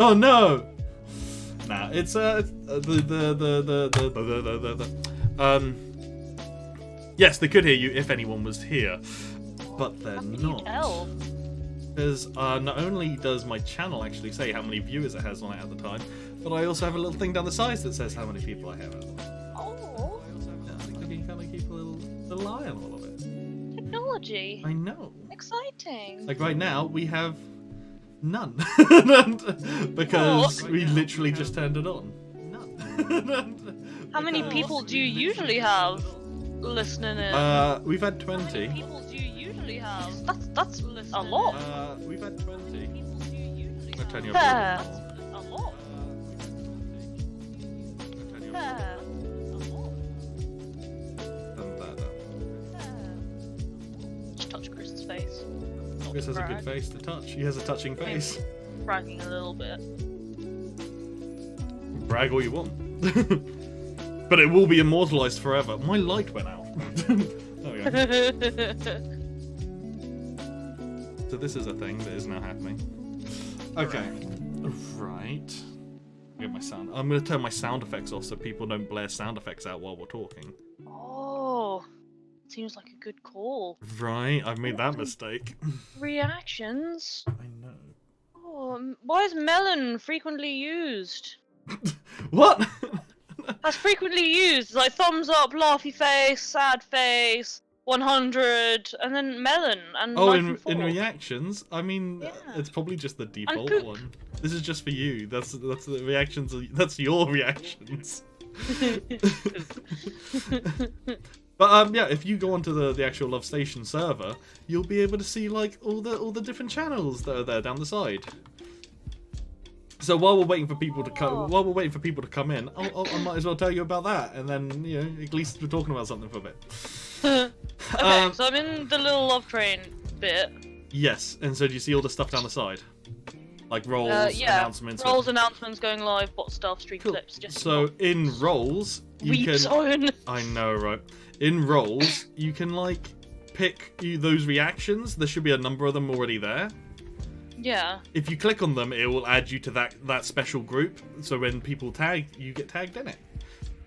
Oh no! Nah, it's yes, they could hear you if anyone was here, but they're not. Because not only does my channel actually say how many viewers it has on it at the time, but I also have a little thing down the sides that says how many people I have at the time. Oh. I also have, I think I can kind of keep a little eye on all of it. Technology. I know. Exciting. Like right now, we have none. Because we literally just turned it on. None. How many people do you usually have listening in? We've had 20. How many people do you usually have? That's a lot. We've had 20. I'll turn you Fair. off. That's a lot. Fair. Just touch Chris's face. Chris has a good face to touch. He has a touching face. Bragging a little bit. Brag all you want. But it will be immortalized forever. My light went out. There we go. So this is a thing that is now happening. Okay. Right. Get my sound. I'm going to turn my sound effects off so people don't blare sound effects out while we're talking. Oh, seems like a good call. Right, I've made that mistake. Reactions. I know. Oh, why is melon frequently used? What? That's frequently used. Like thumbs up, laughy face, sad face, 100, and then melon and Oh, knife in and fork. reactions? I mean, Yeah. it's probably just the default poop. one. This is just for you. That's the reactions. That's your reactions. But yeah, if you go onto the actual Love Station server, you'll be able to see like all the different channels that are there down the side. So while we're waiting for people to come in, I might as well tell you about that, and then at least we're talking about something for a bit. Okay, so I'm in the little love train bit. Yes, and so do you see all the stuff down the side, like roles, announcements? Roles, announcements, going live, bot stuff, stream Cool. clips. Just So in roles, you can. zone. I know, right? In roles, you can like pick those reactions. There should be a number of them already there. Yeah. If you click on them, it will add you to that special group. So when people tag, you get tagged in it.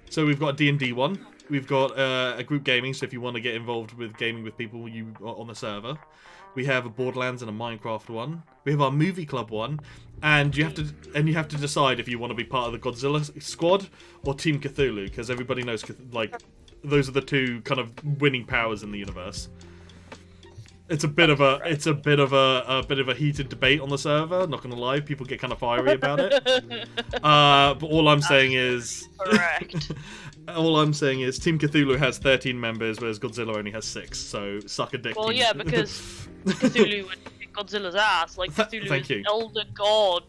So we've got a D&D one. We've got a group gaming. So if you want to get involved with gaming with people on the server, we have a Borderlands and a Minecraft one. We have our movie club one, and you have to decide if you want to be part of the Godzilla squad or Team Cthulhu, because everybody knows like those are the two kind of winning powers in the universe. It's a bit of a heated debate on the server. Not gonna lie, people get kind of fiery about it. But all I'm saying is, Correct. all I'm saying is, Team Cthulhu has 13 members, whereas Godzilla only has 6. So suck a dick. Well, Team yeah, because Cthulhu would kick Godzilla's ass. Like Cthulhu Thank is you. an elder god.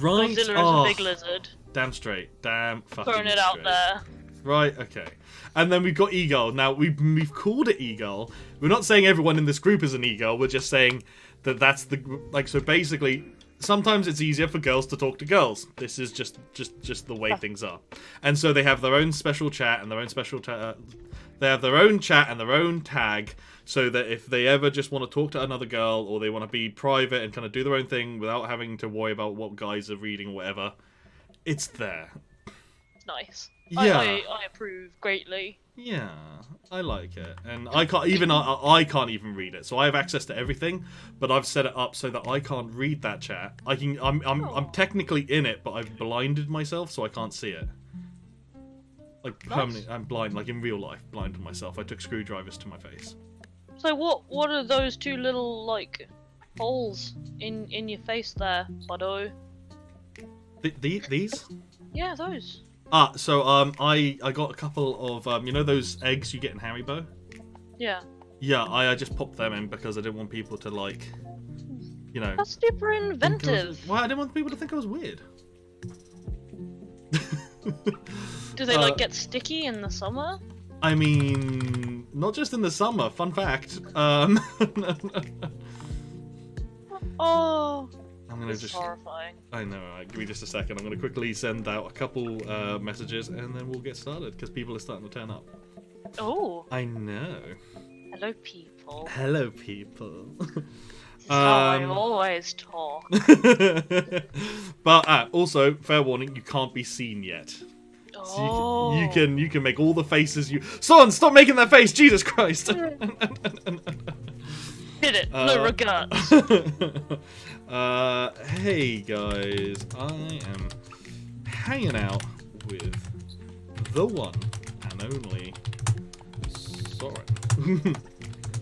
Right. Godzilla is a big lizard. Damn straight. Damn fucking Throwing it out straight. there. Right, okay. And then we've got E-Girl. Now, we've called it E-Girl. We're not saying everyone in this group is an E-Girl. We're just saying that that's the... Like, so basically, sometimes it's easier for girls to talk to girls. This is just the way things are. And so they have their own special chat and their own special... they have their own chat and their own tag, so that if they ever just want to talk to another girl, or they want to be private and kind of do their own thing without having to worry about what guys are reading or whatever, it's there. It's nice. Yeah. I approve greatly. Yeah, I like it, and I can't even read it. So I have access to everything, but I've set it up so that I can't read that chat. I'm technically in it, but I've blinded myself so I can't see it. Like permanently, I'm blind. Like in real life, blind to myself. I took screwdrivers to my face. So what are those two little like holes in your face there, buddo? These? Yeah, those. So I got a couple of those eggs you get in Haribo. Yeah. Yeah, I just popped them in because I didn't want people to like, That's super inventive. Well, I didn't want people to think I was weird. Do they like get sticky in the summer? I mean, not just in the summer. Fun fact. Oh. I'm gonna This is horrifying. I know. Right, give me just a second. I'm gonna quickly send out a couple messages, and then we'll get started because people are starting to turn up. Oh. I know. Hello, people. Hello, people. How I always talk. But also, fair warning, you can't be seen yet. So you can make all the faces you. Son, stop making that face! Jesus Christ! Did it? No regrets. Hey guys, I am hanging out with the one and only Sorren.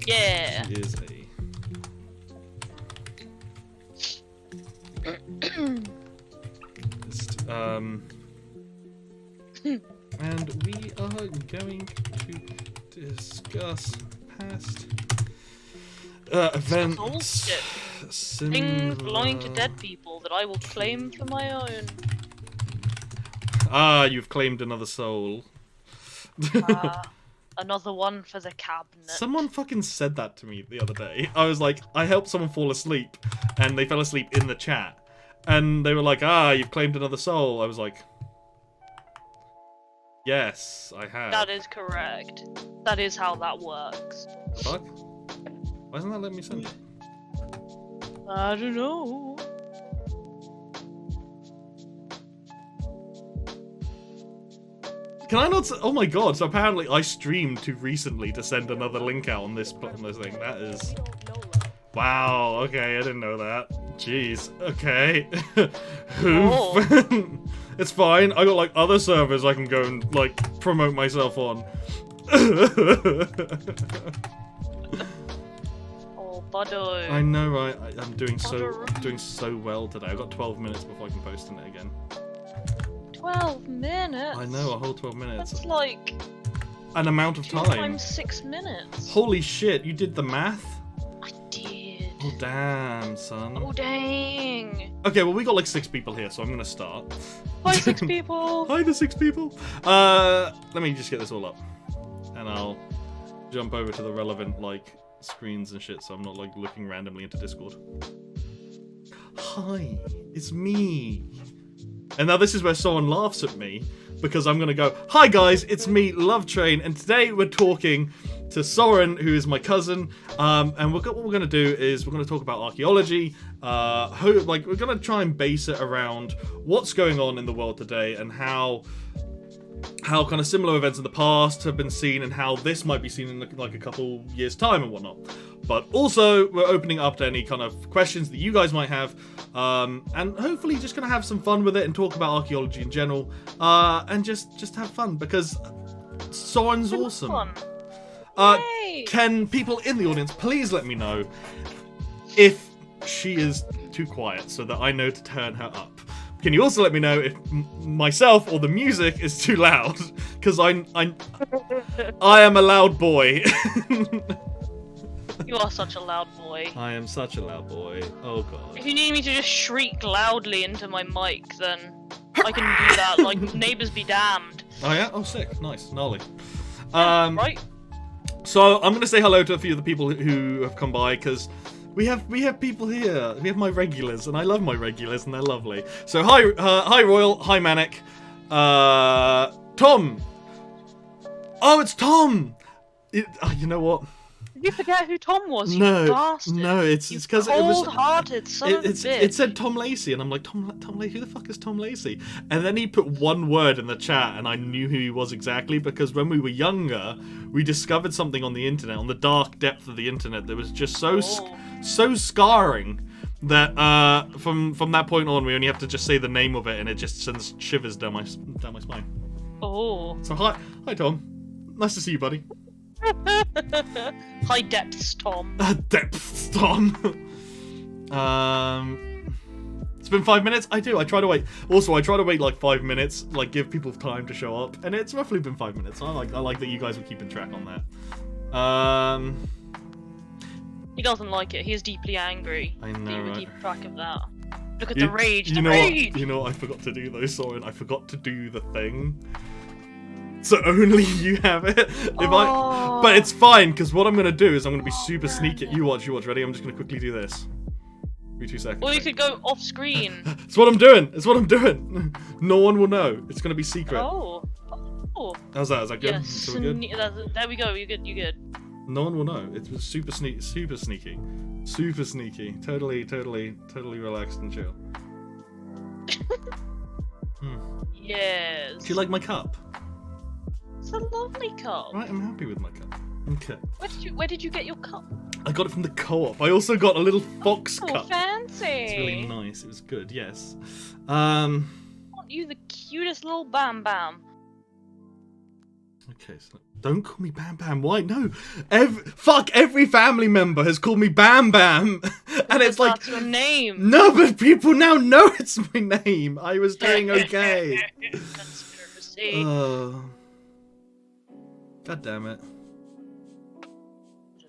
Yeah. He is and we are going to discuss past events. Things belonging to dead people that I will claim for my own. Ah, you've claimed another soul. Another one for the cabinet. Someone fucking said that to me the other day. I was like, I helped someone fall asleep, and they fell asleep in the chat. And they were like, ah, you've claimed another soul. I was like, yes, I have. That is correct. That is how that works. Fuck? Why isn't that letting me send it? I don't know. Can I not? Oh my god! So apparently I streamed too recently to send another link out on this thing. That is. Wow. Okay, I didn't know that. Jeez. Okay. Oof. It's fine. I got like other servers I can go and like promote myself on. Oh, buddo. I know, right? I'm doing so well today. I've got 12 minutes before I can post in it again. 12 minutes? I know, a whole 12 minutes. That's like... an amount of 2 time. times 6 minutes. Holy shit, you did the math? I did. Oh, damn, son. Oh, dang. Okay, well, we got like 6 people here, so I'm gonna start. Hi, 6 people. Hi, the 6 people. Let me just get this all up. And I'll jump over to the relevant, like, screens and shit, so I'm not, like, looking randomly into Discord. Hi, it's me. And now this is where someone laughs at me, because I'm going to go, hi guys, it's me, Love Train, and today we're talking to Sorren, who is my cousin, and what we're going to do is we're going to talk about archaeology, we're going to try and base it around what's going on in the world today, and how kind of similar events in the past have been seen, and how this might be seen in like a couple years' time and whatnot. But also, we're opening up to any kind of questions that you guys might have, and hopefully just going to have some fun with it and talk about archaeology in general, and just have fun, because Sorren's awesome. Can people in the audience please let me know if she is too quiet so that I know to turn her up? Can you also let me know if myself or the music is too loud? Because I am a loud boy. You are such a loud boy. I am such a loud boy. Oh god. If you need me to just shriek loudly into my mic, then I can do that. Like, neighbours be damned. Oh yeah? Oh sick. Nice. Gnarly. Right? So I'm going to say hello to a few of the people who have come by, because we have people here. We have my regulars, and I love my regulars, and they're lovely. So hi Royal, hi Manic, Tom. Oh, it's Tom. You know what? Did you forget who Tom was? No, you bastard. no, it's because it was cold-hearted son of a bitch. It said Tom Lacey, and I'm like, Tom Lacey, who the fuck is Tom Lacey? And then he put one word in the chat, and I knew who he was exactly, because when we were younger, we discovered something on the internet, on the dark depth of the internet, that was just so scarring that from that point on, we only have to just say the name of it, and it just sends shivers down my spine. Oh. So hi Tom, nice to see you, buddy. High depths, Tom. Depths, Tom. It's been 5 minutes. I try to wait. Also, I try to wait like 5 minutes, like give people time to show up, and it's roughly been 5 minutes. I like that you guys were keeping track on that. He doesn't like it. He is deeply angry. I know. That you would right? keep track of that. Look at the rage. The rage. rage. You know what I forgot to do though, Sorren? I forgot to do the thing. So only you have it. But it's fine, because what I'm gonna do is I'm gonna be super sneaky. You watch. Ready? I'm just gonna quickly do this. Give me 2 seconds. Or you could go off screen. It's what I'm doing. No one will know. It's gonna be secret. Oh. How's that? Is that good? Yes. Is that good? There we go. You're good. No one will know. It was super sneaky. Super sneaky. Totally relaxed and chill. Yes. Do you like my cup? It's a lovely cup. Right, I'm happy with my cup. Okay. Where did you get your cup? I got it from the co-op. I also got a little fox cup. Fancy. It's really nice. It was good. Yes. Aren't you the cutest little Bam Bam? Okay, so don't call me Bam Bam. Why? No. Every family member has called me Bam Bam. And it's like, that's your name. No, but people now know it's my name. I was doing okay. Conspiracy. God damn it.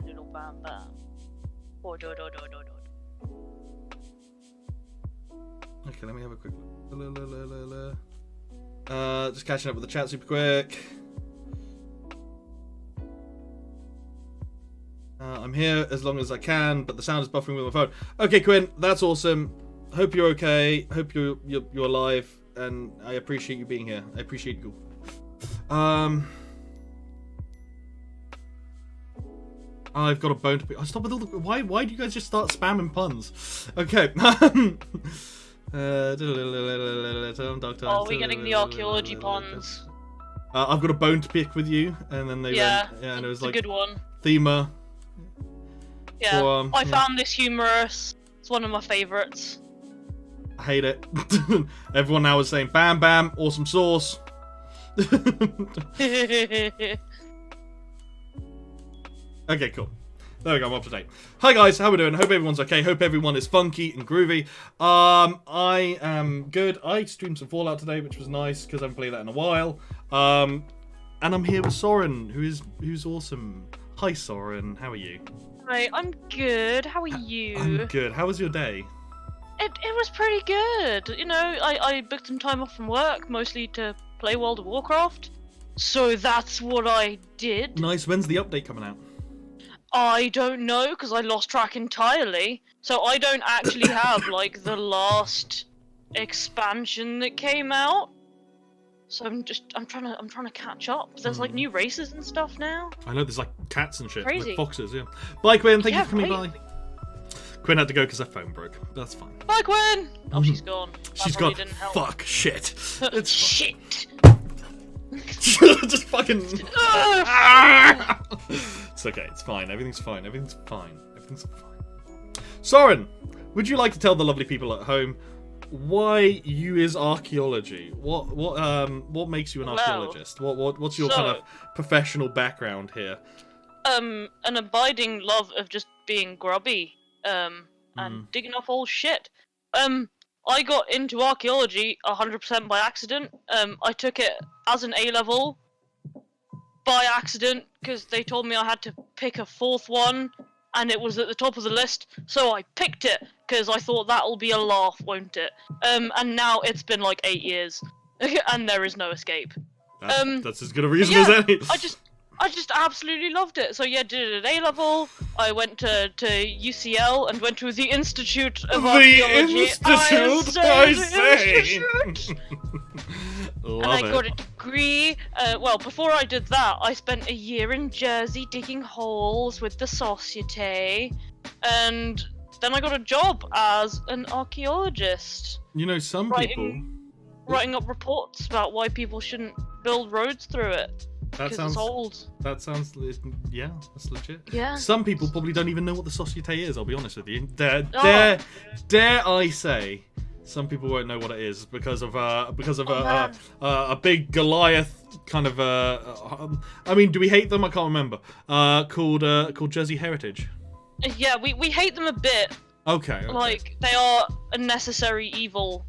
Little Bam Bam. Oh, do. Okay, let me have a quick look. Just catching up with the chat super quick. I'm here as long as I can, but the sound is buffering with my phone. Okay, Quinn, that's awesome. Hope you're okay. Hope you're alive, and I appreciate you being here. I appreciate you. I've got a bone to pick. Stop with all the. Why do you guys just start spamming puns? Okay. Oh, we're getting the archaeology puns. I've got a bone to pick with you, and then they went, and it was like a good one. Thema. Yeah, I found this humorous. It's one of my favourites. I hate it. Everyone now is saying Bam Bam, awesome sauce. Okay, cool. There we go, I'm up to date. Hi guys, how we doing? Hope everyone's okay. Hope everyone is funky and groovy. I am good. I streamed some Fallout today, which was nice because I haven't played that in a while. And I'm here with Sorren, who's awesome. Hi Sorren, how are you? Hi, I'm good. How are you? I'm good. How was your day? It was pretty good. You know, I booked some time off from work, mostly to play World of Warcraft. So that's what I did. Nice. When's the update coming out? I don't know, because I lost track entirely. So I don't actually have, like, the last expansion that came out. So I'm trying to catch up. There's like new races and stuff now. I know there's like cats and shit, crazy. like foxes, yeah. Bye Quinn, thank you for coming right. by. Quinn had to go because her phone broke. That's fine. Bye Quinn! Oh, she's gone. She's gone. Fuck, shit. It's shit. Just fucking. It's okay. It's fine. Everything's fine. Everything's fine. Sorren, would you like to tell the lovely people at home why you is archaeology? What makes you an archaeologist? What's your kind of professional background here? An abiding love of just being grubby, and digging up old shit. I got into archaeology 100% by accident. I took it as an A-level by accident because they told me I had to pick a fourth one, and it was at the top of the list, so I picked it because I thought that'll be a laugh, won't it? And now it's been like 8 years, and there is no escape. That's as good a reason as any. I just absolutely loved it. So yeah, did it at A-level. I went to UCL and went to the Institute of Archaeology. I say. And I got a degree. Well, before I did that, I spent a year in Jersey digging holes with the Societe, and then I got a job as an archaeologist. You know, some people writing up reports about why people shouldn't build roads through it. It's old. That sounds, yeah, that's legit. Yeah. Some people probably don't even know what the Societe is. I'll be honest with you. Dare I say, some people won't know what it is because of a big Goliath kind of I mean, do we hate them? I can't remember. Called Jersey Heritage. Yeah, we hate them a bit. Okay. Like they are a necessary evil.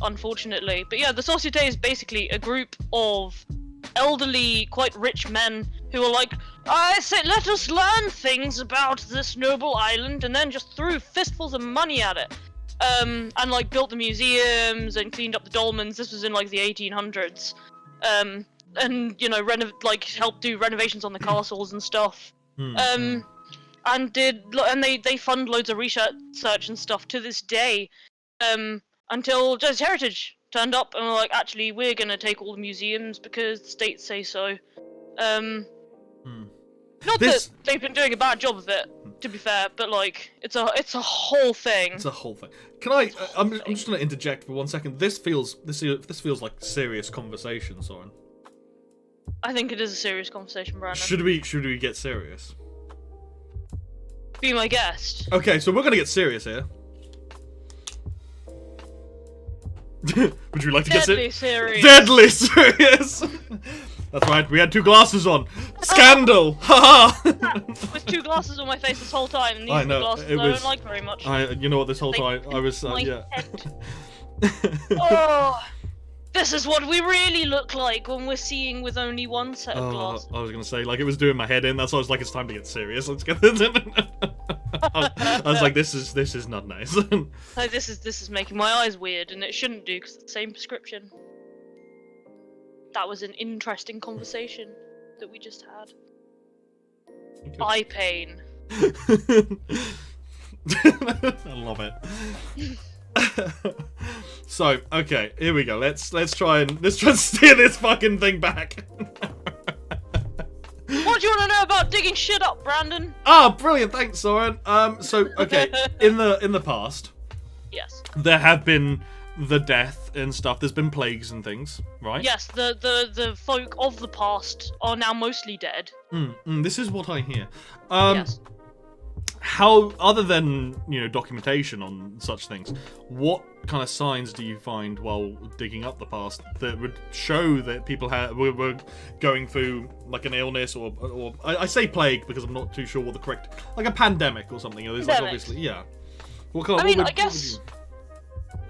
Unfortunately, but yeah, the Societe is basically a group of elderly, quite rich men who are like, I say, let us learn things about this noble island, and then just threw fistfuls of money at it. And like built the museums and cleaned up the dolmens. This was in like the 1800s. And you know, helped do renovations on the castles and stuff. And they fund loads of research and stuff to this day. Until Jersey Heritage turned up and were like, actually, we're gonna take all the museums because the states say so. Not that they've been doing a bad job of it, to be fair, but like it's a whole thing. It's a whole thing. Can I? I'm just gonna interject for 1 second. This feels like serious conversation, Soren. I think it is a serious conversation, Brandon. Should we get serious? Be my guest. Okay, so we're gonna get serious here. Would you like to get serious? Deadly serious. That's right. We had 2 glasses on. Scandal. Haha. With 2 glasses on my face this whole time, and these I know, glasses it I was- don't like very much. You know what? This whole time I was my yeah. head. Oh, this is what we really look like when we're seeing with only one set of glasses. I was gonna say, like, it was doing my head in. That's why I was like, it's time to get serious. Let's get this in. I was like, this is not nice. Like, this is making my eyes weird, and it shouldn't do because it's the same prescription. That was an interesting conversation that we just had. Eye pain. I love it. So, okay, here we go. Let's try and steer this fucking thing back. What do you want to know about digging shit up, Brandon? Ah, brilliant, thanks, Soren. So, okay, in the past, Yes. there have been the death and stuff. There's been plagues and things, right? Yes, the folk of the past are now mostly dead. This is what I hear. Yes. How, other than, documentation on such things, what kind of signs do you find while digging up the past that would show that people were going through like an illness or I say plague because I'm not too sure what the correct, like a pandemic or something. There's like obviously, yeah. What kind of, I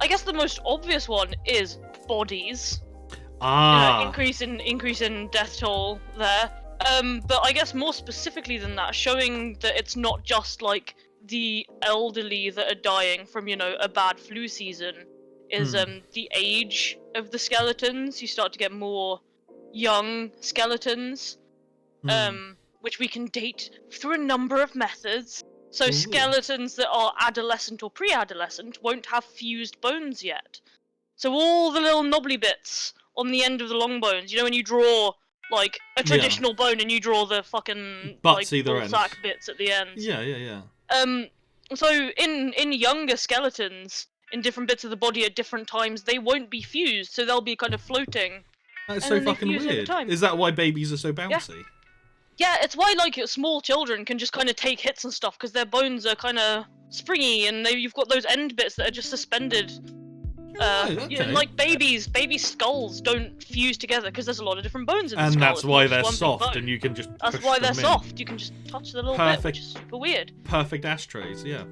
guess the most obvious one is bodies. Increase in death toll there. But I guess more specifically than that, showing that it's not just like the elderly that are dying from, a bad flu season, is the age of the skeletons. You start to get more young skeletons, which we can date through a number of methods. So skeletons that are adolescent or pre-adolescent won't have fused bones yet. So all the little knobbly bits on the end of the long bones, when you draw like a traditional bone and you draw the fucking butts like either sack bits at the end. Yeah. So in younger skeletons, in different bits of the body at different times, they won't be fused, so they'll be kind of floating. That's so fucking weird. Is that why babies are so bouncy? Yeah, it's why like small children can just kind of take hits and stuff because their bones are kind of springy and you've got those end bits that are just suspended. Like baby skulls don't fuse together because there's a lot of different bones in the skull. And that's why they're soft, and you can just That's why they're soft. You can just touch the little bit, which is super weird. Perfect ashtrays, yeah.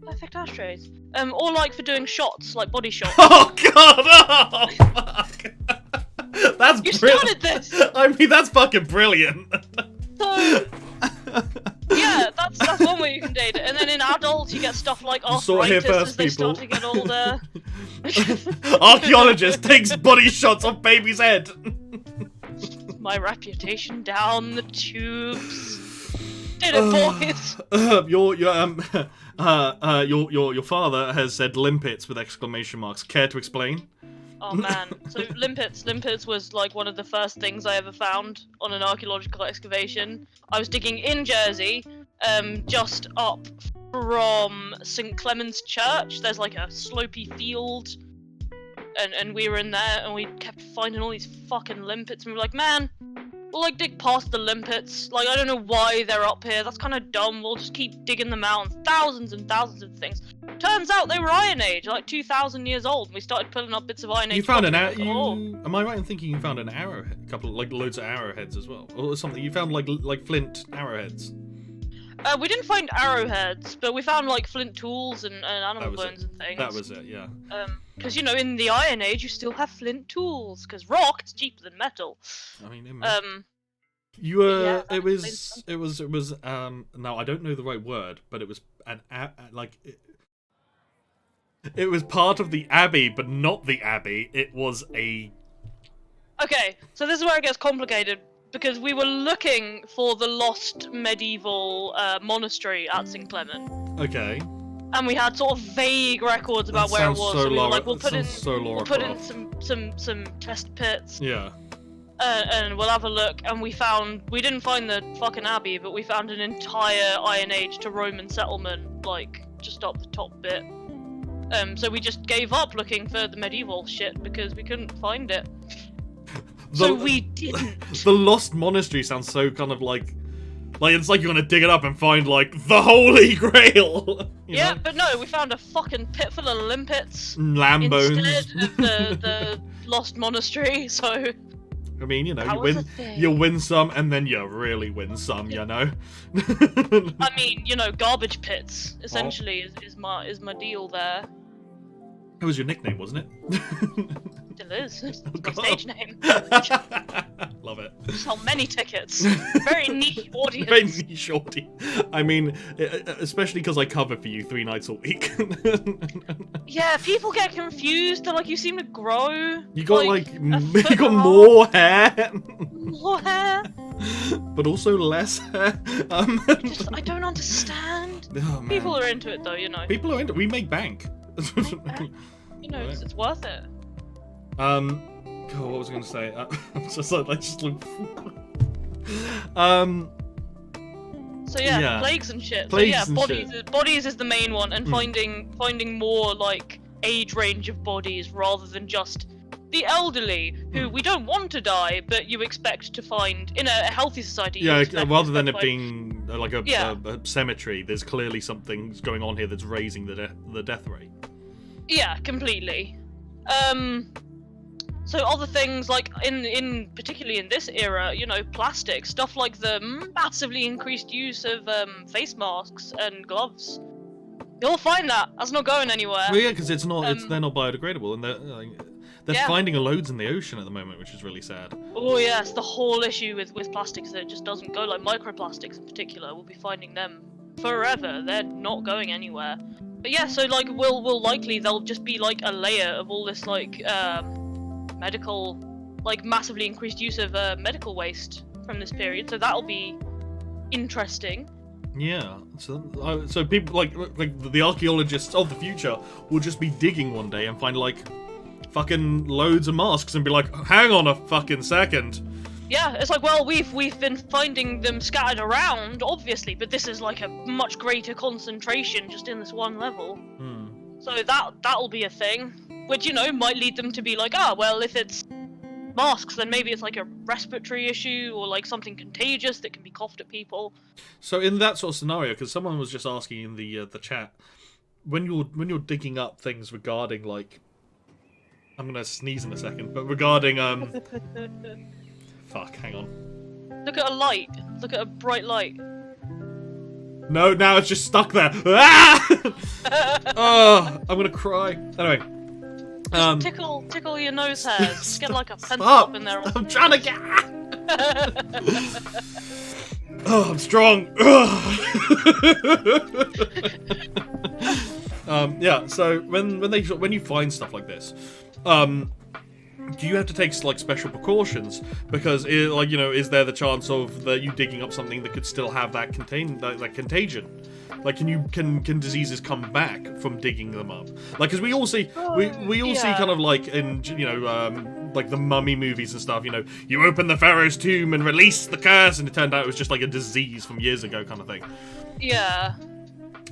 Perfect ashtrays. Or like for doing shots, like body shots. Oh god! Oh fuck! That's you started this. I mean, that's fucking brilliant. So. Yeah, that's one way you can date it. And then in adults, you get stuff like arthritis as they start to get older. Archaeologist takes body shots off baby's head. My reputation down the tubes. Did it, boys? Your father has said limpets with exclamation marks. Care to explain? Oh man, so limpets was like one of the first things I ever found on an archaeological excavation. I was digging in Jersey, just up from St. Clement's Church. There's like a slopey field, and we were in there, and we kept finding all these fucking limpets, and we were like, man, we'll like dig past the limpets. Like, I don't know why they're up here. That's kind of dumb. We'll just keep digging them out, and thousands of things. Turns out they were Iron Age, like 2,000 years old. And we started pulling up bits of Iron Age. You found an arrow. Am I right in thinking you found an arrowhead? A couple, like loads of arrowheads as well, or something? You found like flint arrowheads. We didn't find arrowheads, but we found like flint tools and animal bones and things. That was it, yeah. Because in the Iron Age you still have flint tools, because rock is cheaper than metal. I mean, you were. Yeah, it was. Now I don't know the right word, but it was it was part of the abbey, but not the abbey. It was a. Okay, so this is where it gets complicated. Because we were looking for the lost medieval monastery at St. Clement. Okay. And we had sort of vague records about where it was. So we were like, we'll put in some test pits. Yeah. and we'll have a look. And we didn't find the fucking abbey, but we found an entire Iron Age to Roman settlement, like just up the top bit. So we just gave up looking for the medieval shit because we couldn't find it. So we didn't. The Lost Monastery sounds so kind of like it's like you're gonna dig it up and find like the Holy Grail. Yeah, know? but no, we found a fucking pit full of limpets Lamb bones. instead of the Lost Monastery. So I mean, you know, that was a thing. you win some, and then you really win some, you know. I mean, you know, garbage pits essentially is my deal there. That was your nickname, wasn't it? Still is. It's my stage name. Love it. Sell many tickets. Very niche audience. Very niche audience. I mean, especially because I cover for you 3 nights a week. Yeah, people get confused. They're like, you seem to grow. You got you got more hair. More hair. But also less hair. I don't understand. Oh, man. People are into it though, you know. People are into it. We make bank. You know, it's worth it. God, what was I going to say? I'm just like, So yeah, plagues and shit. Plagues so yeah, and bodies is the main one, and finding more like age range of bodies rather than just the elderly who we don't want to die, but you expect to find in a healthy society. Yeah, rather than it being like a cemetery, there's clearly something going on here that's raising the death rate. Yeah, completely. So other things like in particularly in this era, you know, plastic stuff like the massively increased use of face masks and gloves. You'll find that's not going anywhere. Well, yeah, because they're not biodegradable, and they're finding loads in the ocean at the moment, which is really sad. Oh yes, the whole issue with plastics is that it just doesn't go. Like microplastics in particular, we'll be finding them forever. They're not going anywhere. But yeah, so like we'll likely there'll just be like a layer of all this like medical, like massively increased use of medical waste from this period. So that'll be interesting. Yeah, so people like the archaeologists of the future will just be digging one day and find like fucking loads of masks and be like, hang on a fucking second. Yeah, it's like, well, we've been finding them scattered around, obviously, but this is like a much greater concentration just in this one level. So that'll be a thing, which, you know, might lead them to be like, well, if it's masks, then maybe it's like a respiratory issue or like something contagious that can be coughed at people. So in that sort of scenario, because someone was just asking in the chat, when you're digging up things regarding like, I'm gonna sneeze in a second, but regarding fuck, hang on. Look at a light. Look at a bright light. No, now it's just stuck there. Ah! Oh, I'm gonna cry. Anyway. Just tickle your nose hairs. Just get like a pencil Stop. up in there. I'm trying to get. Oh, I'm strong. Yeah. So when you find stuff like this, do you have to take like special precautions? Because is there the chance of you digging up something that could still have that contagion? Like, can diseases come back from digging them up? Like, because we all see see kind of like in like the Mummy movies and stuff. You know, you open the pharaoh's tomb and release the curse, and it turned out it was just like a disease from years ago, kind of thing. Yeah.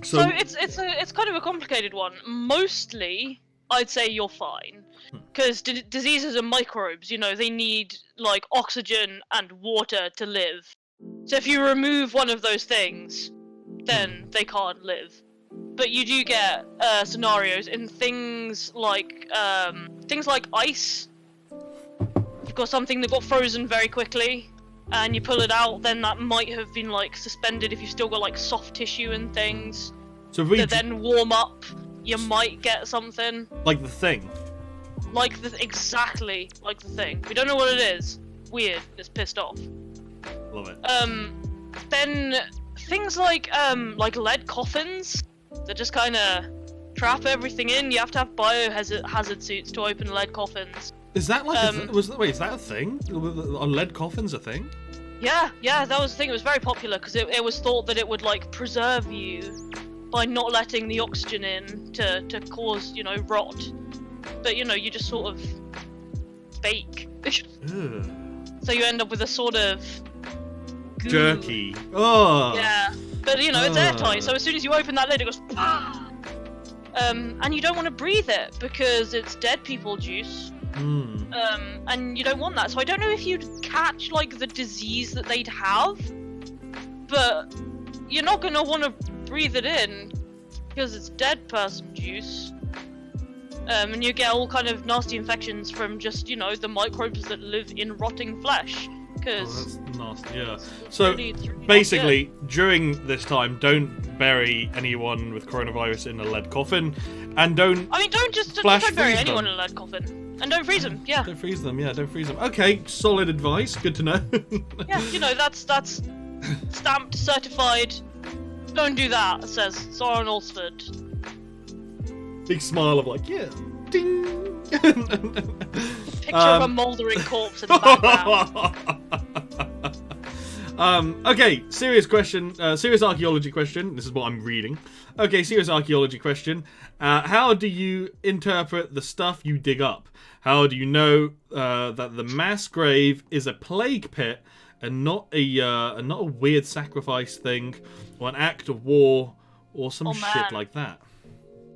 So it's kind of a complicated one. Mostly, I'd say you're fine, because diseases are microbes. You know, they need like oxygen and water to live. So if you remove one of those things, then they can't live. But you do get scenarios in things like ice. You've got something that got frozen very quickly, and you pull it out, then that might have been like suspended if you've still got like soft tissue and things. So if we then warm up, you might get something. Like the Thing. Exactly like the Thing. We don't know what it is. Weird. It's pissed off. Love it. Then things like lead coffins that just kind of trap everything in. You have to have biohazard suits to open lead coffins. Is that like wait, is that a thing? Are lead coffins a thing? Yeah, that was the thing. It was very popular because it was thought that it would like preserve you by not letting the oxygen in to cause, rot. But you just sort of bake. So you end up with a sort of goo. Jerky. Oh. Yeah, but you know it's airtight. So as soon as you open that lid, it goes. And you don't want to breathe it because it's dead people juice. And you don't want that. So I don't know if you'd catch like the disease that they'd have, but you're not gonna want to breathe it in because it's dead person juice. And you get all kind of nasty infections from just, you know, the microbes that live in rotting flesh. Because that's nasty, yeah. So basically, during this time, don't bury anyone with coronavirus in a lead coffin, and don't. I mean, don't bury anyone in a lead coffin, and don't freeze them. Yeah. Don't freeze them. Yeah, don't freeze them. Okay, solid advice. Good to know. Yeah, you know that's stamped, certified. Don't do that. Says Sorren Alsford. Big smile of like, yeah, ding. Picture of a mouldering corpse in the background. Okay, serious question. Serious archaeology question. This is what I'm reading. Okay, serious archaeology question. How do you interpret the stuff you dig up? How do you know that the mass grave is a plague pit and not a weird sacrifice thing or an act of war or some shit like that?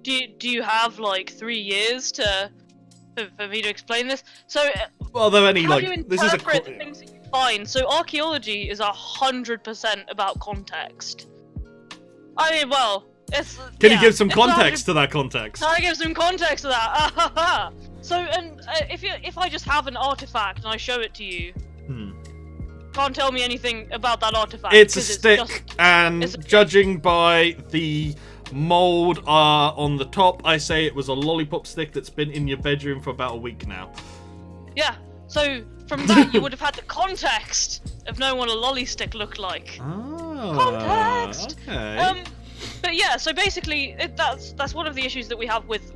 Do you have like 3 years for me to explain this? So, well, though any how like do you this is a interpret the things that you find? So archaeology is 100% about context. I mean, well, it's. Can you give some context to that context? Can I give some context to that? So, and if I just have an artifact and I show it to you, can't tell me anything about that artifact. It's a stick, and judging by the mold on the top, I say it was a lollipop stick that's been in your bedroom for about a week now. Yeah, so from that you would have had the context of knowing what a lolly stick looked like. Oh, context. Okay. But yeah, so basically that's one of the issues that we have with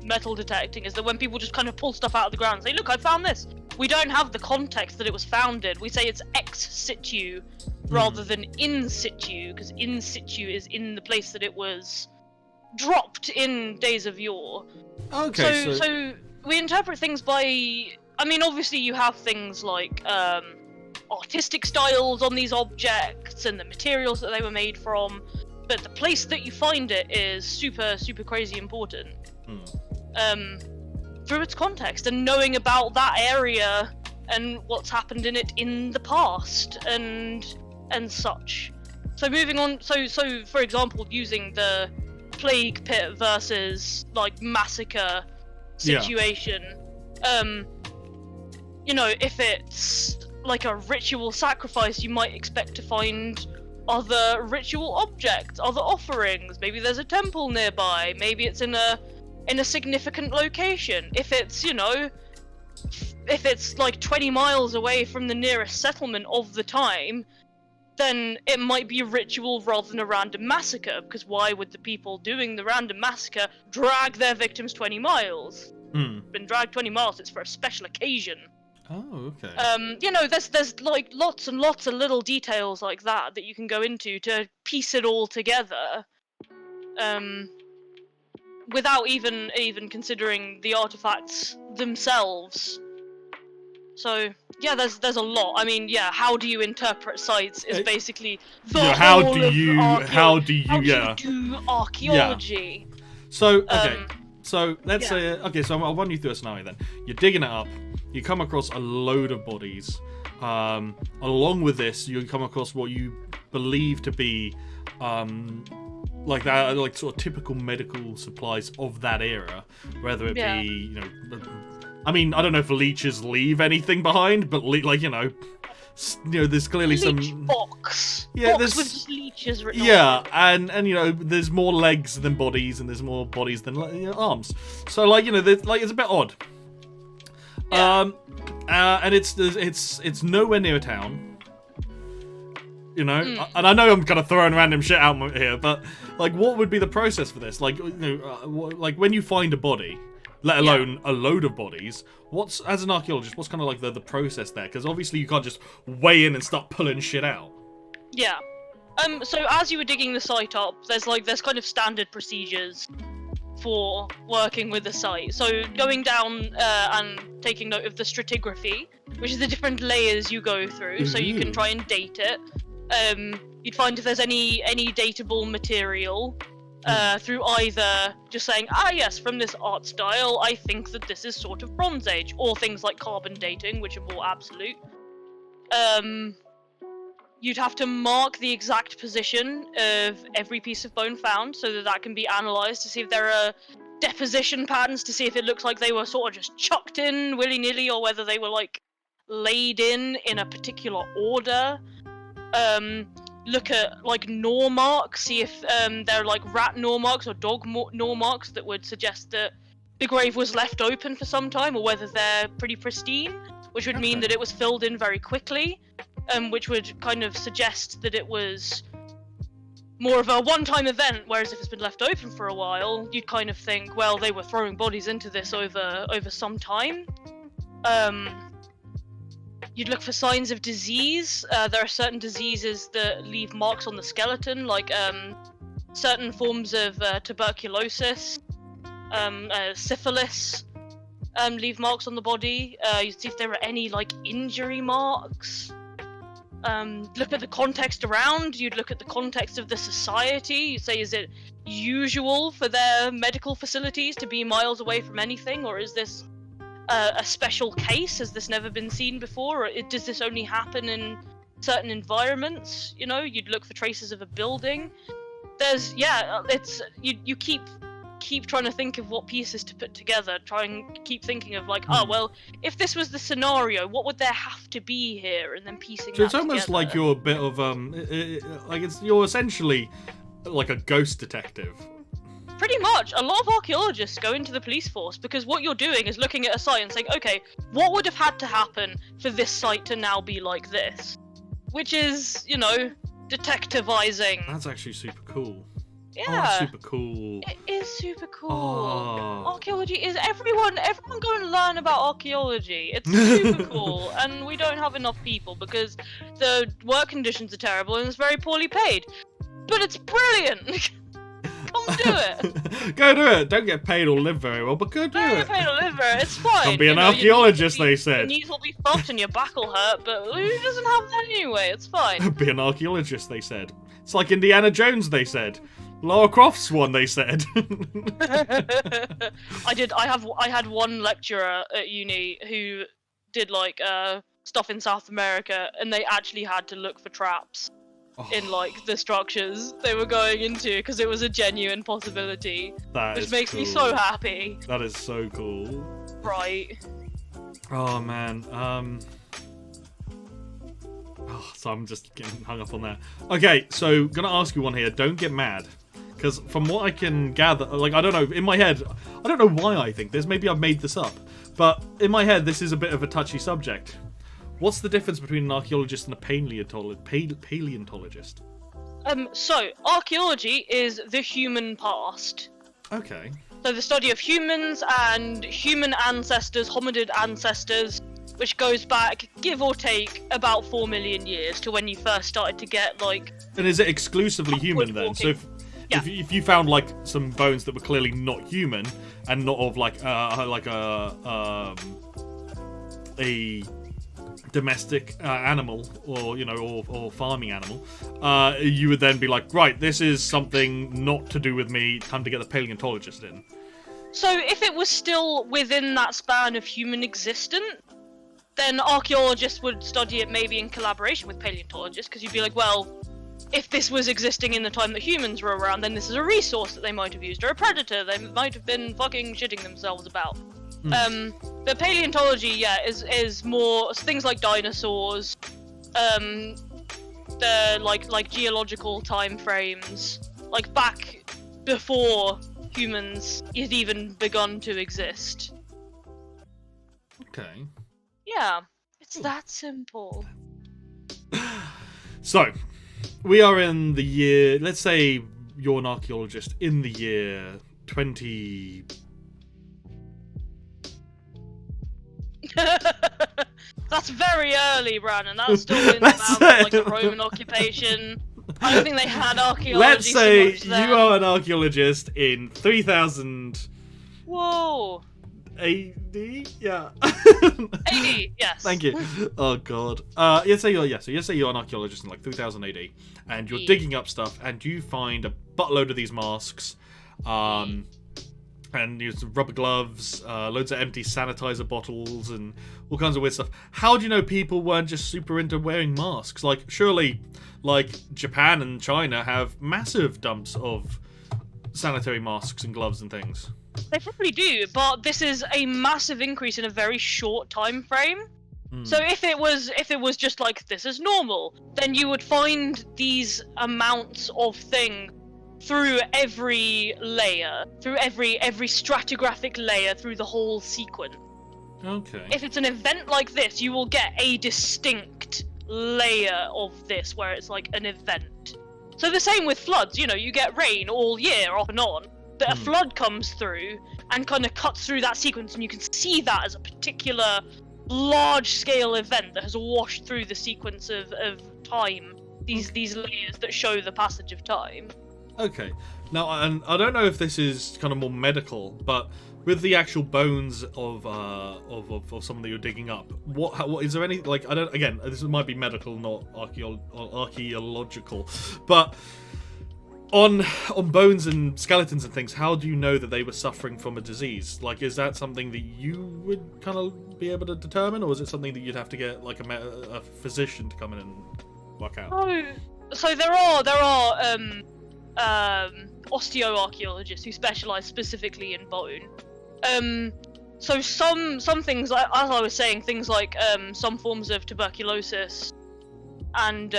metal detecting, is that when people just kind of pull stuff out of the ground and say, look, I found this, we don't have the context that it was found in. We say it's ex situ rather than in situ, because in situ is in the place that it was dropped in days of yore. Okay, so we interpret things by, I mean, obviously you have things like artistic styles on these objects and the materials that they were made from, but the place that you find it is super, super crazy important. Through its context and knowing about that area and what's happened in it in the past and such. So moving on, so for example, using the plague pit versus like massacre situation, you know, if it's like a ritual sacrifice, you might expect to find other ritual objects, other offerings. Maybe there's a temple nearby, maybe it's in a significant location. If it's, you know, if it's like 20 miles away from the nearest settlement of the time, then it might be a ritual rather than a random massacre, because why would the people doing the random massacre drag their victims 20 miles? Been dragged 20 miles, it's for a special occasion. Oh, okay. You know, there's like lots and lots of little details like that you can go into to piece it all together. Without even considering the artifacts themselves. So yeah, there's a lot. I mean, yeah, how do you interpret sites is basically the how whole do you do archaeology. Yeah. So okay, so let's say so I'll run you through a scenario then. You're digging it up, you come across a load of bodies. Along with this, you come across what you believe to be like that, like sort of typical medical supplies of that era, whether it be, you know, I mean, I don't know if leeches leave anything behind, but like, you know, there's clearly some box. Yeah, box with just leeches written on it. and you know, there's more legs than bodies, and there's more bodies than, you know, arms. So like, you know, like it's a bit odd. Yeah. And it's nowhere near a town. You know, and I know I'm kind of throwing random shit out here, but like, what would be the process for this? Like, you know, like when you find a body, let alone a load of bodies, as an archaeologist, what's kind of like the process there? Because obviously you can't just weigh in and start pulling shit out. Yeah. So as you were digging the site up, there's kind of standard procedures for working with the site. So going down and taking note of the stratigraphy, which is the different layers you go through, so you can try and date it. You'd find if there's any dateable material through either just saying, yes, from this art style, I think that this is sort of Bronze Age, or things like carbon dating, which are more absolute. You'd have to mark the exact position of every piece of bone found, so that can be analysed to see if there are deposition patterns, to see if it looks like they were sort of just chucked in willy-nilly, or whether they were like laid in a particular order. Look at like gnaw marks, see if they're like rat gnaw marks or dog gnaw marks that would suggest that the grave was left open for some time, or whether they're pretty pristine, which would mean that it was filled in very quickly, which would kind of suggest that it was more of a one-time event, whereas if it's been left open for a while, you'd kind of think, well, they were throwing bodies into this over some time. You'd look for signs of disease. There are certain diseases that leave marks on the skeleton, like certain forms of tuberculosis, syphilis, leave marks on the body. You'd see if there are any like injury marks. Look at the context around. You'd look at the context of the society. You'd say, is it usual for their medical facilities to be miles away from anything, or is this a special case? Has this never been seen before, or does this only happen in certain environments? You know, you'd look for traces of a building. There's you keep trying to think of what pieces to put together, try and keep thinking of like, well, if this was the scenario, what would there have to be here, and then piecing so that it's almost together. like you're a bit of you're essentially like a ghost detective. Pretty much. A lot of archaeologists go into the police force because what you're doing is looking at a site and saying, okay, what would have had to happen for this site to now be like this? Which is, you know, detectivizing. That's actually super cool. Yeah. Super cool. It is super cool. Oh. Archaeology is everyone go and learn about archaeology. It's super cool, and we don't have enough people because the work conditions are terrible and it's very poorly paid. But it's brilliant. Come do it. Go do it. Don't get paid or live very well, but go do Don't it. get paid to live there. It's fine. Come be an You know, archaeologist, your they knees said. Your knees will be fucked and your back will hurt, but who doesn't have that anyway? It's fine. Be an archaeologist, they said. It's like Indiana Jones, they said. Lara Croft's one, they said. I had one lecturer at uni who did like stuff in South America, and they actually had to look for traps in like the structures they were going into because it was a genuine possibility, which makes me so happy. That is so cool. Right. Oh man. So I'm just getting hung up on that. Okay, so gonna ask you one here. Don't get mad. Because from what I can gather, like, I don't know, in my head, I don't know why I think this, maybe I've made this up, but in my head, this is a bit of a touchy subject. What's the difference between an archaeologist and a paleontologist? So, archaeology is the human past. Okay. So the study of humans and human ancestors, hominid ancestors, which goes back, give or take, about 4 million years to when you first started to get, like... And is it exclusively human, then? So if you found like some bones that were clearly not human and not of like a domestic animal, or you know, or farming animal, you would then be like, right, this is something not to do with me. Time to get the paleontologist in. So if it was still within that span of human existence, then archaeologists would study it maybe in collaboration with paleontologists, because you'd be like, well, if this was existing in the time that humans were around, then this is a resource that they might have used, or a predator they might have been fucking shitting themselves about. But paleontology, is more things like dinosaurs, the like geological time frames, like back before humans had even begun to exist. Okay. Yeah, it's that simple. So, we are in the year, let's say you're an archaeologist in the year 20... That's very early, Brandon. That's still in the mouth of like a Roman occupation. I don't think they had archaeology. Let's say so much then. you are an archaeologist in 3000... Whoa. AD? Yeah. AD, yes. Thank you. Oh god. So you say you're an archaeologist in like 3000 AD, and you're digging up stuff, and you find a buttload of these masks, and some rubber gloves, loads of empty sanitizer bottles, and all kinds of weird stuff. How do you know people weren't just super into wearing masks? Like, surely, like, Japan and China have massive dumps of sanitary masks and gloves and things. They probably do, but this is a massive increase in a very short time frame. So if it was just like this is normal, then you would find these amounts of thing through every layer, through every stratigraphic layer, through the whole sequence. Okay. If it's an event like this, you will get a distinct layer of this where it's like an event. So the same with floods, you know, you get rain all year off and on, but a flood comes through and kind of cuts through that sequence, and you can see that as a particular large-scale event that has washed through the sequence of time, these layers that show the passage of time. Okay. Now, and I don't know if this is kind of more medical, but with the actual bones of someone that you're digging up, what is there any, like, I don't, again, this might be medical, not archaeological, but on bones and skeletons and things, how do you know that they were suffering from a disease? Like, is that something that you would kind of be able to determine, or is it something that you'd have to get like a physician to come in and work out? Oh, so there are osteoarchaeologists who specialize specifically in bone. So some things, as I was saying, things like some forms of tuberculosis and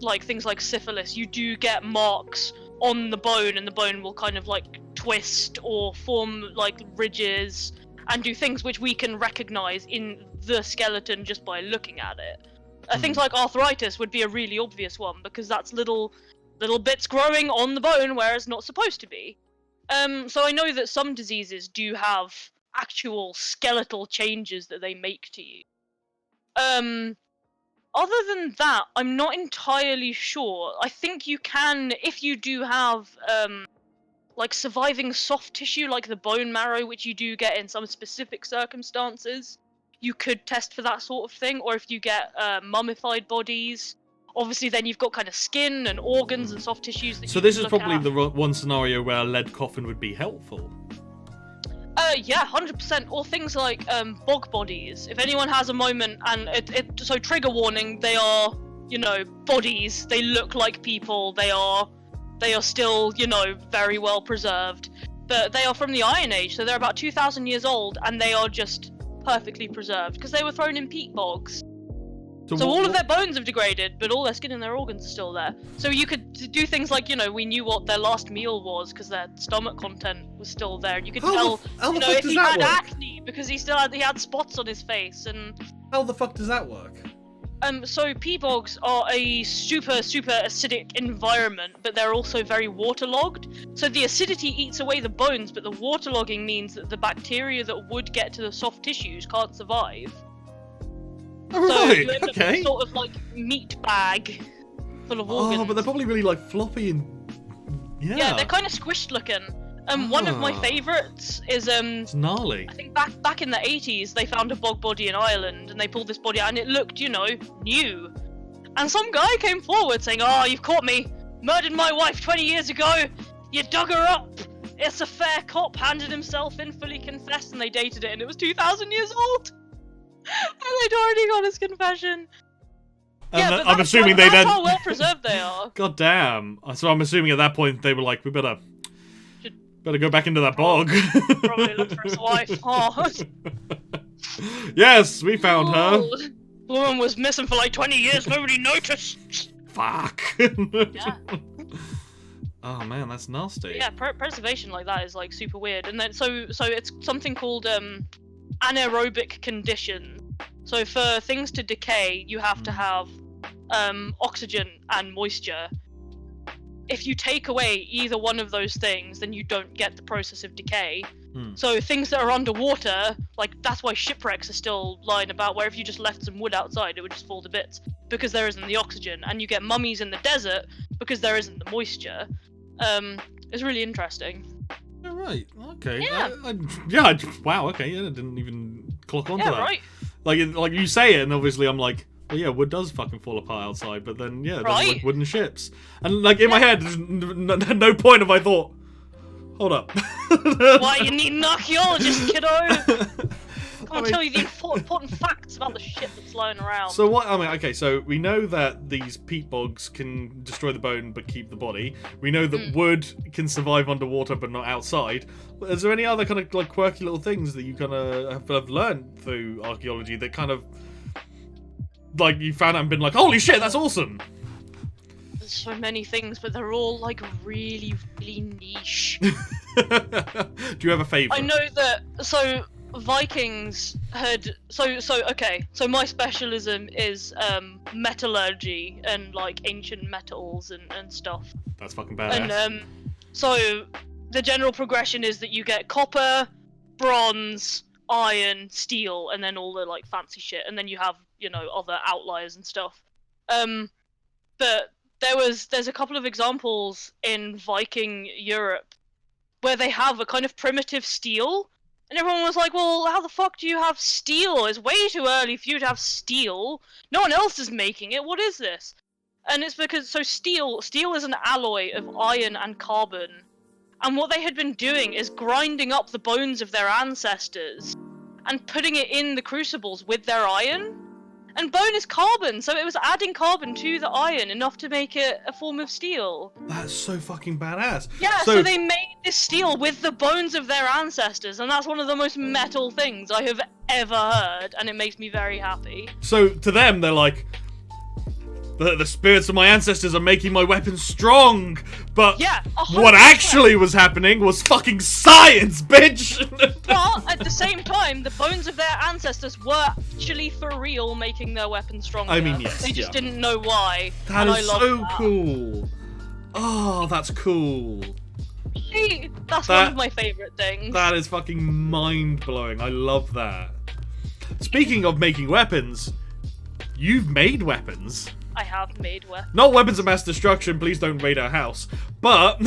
like things like syphilis, you do get marks on the bone, and the bone will kind of like twist or form like ridges and do things which we can recognize in the skeleton just by looking at it. Things like arthritis would be a really obvious one, because that's little bits growing on the bone where it's not supposed to be. So I know that some diseases do have actual skeletal changes that they make to you. Other than that, I'm not entirely sure. I think you can, if you do have like surviving soft tissue, like the bone marrow, which you do get in some specific circumstances, you could test for that sort of thing. Or if you get mummified bodies, obviously then you've got kind of skin and organs and soft tissues that so you this can is look probably at. the one scenario where a lead coffin would be helpful. Yeah, 100%. Or things like bog bodies. If anyone has a moment, and so trigger warning, they are, you know, bodies. They look like people. They are still, you know, very well preserved. But they are from the Iron Age, so they're about 2,000 years old, and they are just perfectly preserved because they were thrown in peat bogs. So all of their bones have degraded, but all their skin and their organs are still there. So you could do things like, you know, we knew what their last meal was because their stomach content was still there. And you could tell, you know, if he had acne because he had spots on his face. And how the fuck does that work? So peat bogs are a super acidic environment, but they're also very waterlogged. So the acidity eats away the bones, but the waterlogging means that the bacteria that would get to the soft tissues can't survive. Oh, so right, you end up with okay. sort of like meat bag full of organs. Oh, but they're probably really like floppy and yeah, they're kind of squished looking. One of my favourites is it's gnarly. I think back in the 80s they found a bog body in Ireland, and they pulled this body out and it looked, you know, new. And some guy came forward saying, "Oh, you've caught me. Murdered my wife 20 years ago. You dug her up. It's a fair cop." Handed himself in, fully confessed, and they dated it, and it was 2,000 years old. And they'd already got his confession. Yeah, but I'm assuming that's then. how well preserved they are. God damn. So I'm assuming at that point they were like, we better go back into that bog. Probably look for his wife. Oh. Yes, we found her. The woman was missing for like 20 years. Nobody noticed. Fuck. Yeah. Oh man, that's nasty. Yeah, preservation like that is like super weird. And then so it's something called anaerobic condition. So for things to decay, you have to have oxygen and moisture. If you take away either one of those things, then you don't get the process of decay. So things that are underwater, like that's why shipwrecks are still lying about, where if you just left some wood outside, it would just fall to bits because there isn't the oxygen. And you get mummies in the desert because there isn't the moisture. It's really interesting. right. Okay. Yeah. Wow. Okay. Yeah, I didn't even clock onto Yeah, that. right. Like you say it, and obviously I'm like, well, yeah, wood does fucking fall apart outside, but then yeah, there's like Right. wooden ships, and like in my head, there's no point have I thought, hold up. Why you need an archaeologist, kiddo? I'll mean- tell you the important facts about the shit that's lying around. So what? I mean, okay. So we know that these peat bogs can destroy the bone but keep the body. We know that wood can survive underwater but not outside. Is there any other kind of like quirky little things that you kind of have learned through archaeology that kind of like you found out and been like, holy shit, that's awesome? There's so many things, but they're all like really, really niche. Do you have a favourite? I know that. So Vikings had so my specialism is metallurgy and like ancient metals and stuff. That's fucking badass. And so the general progression is that you get copper, bronze, iron, steel, and then all the like fancy shit, and then you have, you know, other outliers and stuff. But there's a couple of examples in Viking Europe where they have a kind of primitive steel. And everyone was like, well, how the fuck do you have steel? It's way too early for you to have steel. No one else is making it. What is this? And it's because, so steel is an alloy of iron and carbon. And what they had been doing is grinding up the bones of their ancestors and putting it in the crucibles with their iron. And bone is carbon, so it was adding carbon to the iron enough to make it a form of steel. That's so fucking badass. Yeah, so they made this steel with the bones of their ancestors, and that's one of the most metal things I have ever heard, and it makes me very happy. So to them, they're like, the spirits of my ancestors are making my weapons strong, but Yeah, 100%. what actually was happening was fucking science, bitch! But at the same time, the bones of their ancestors were actually for real making their weapons stronger. I mean, yes, They just yeah. didn't know why. That and is I love so that. cool. Oh, that's cool. See, that's one of my favourite things. That is fucking mind-blowing. I love that. Speaking of making weapons, you've made weapons. I have made weapons. Not weapons of mass destruction, please don't raid our house. But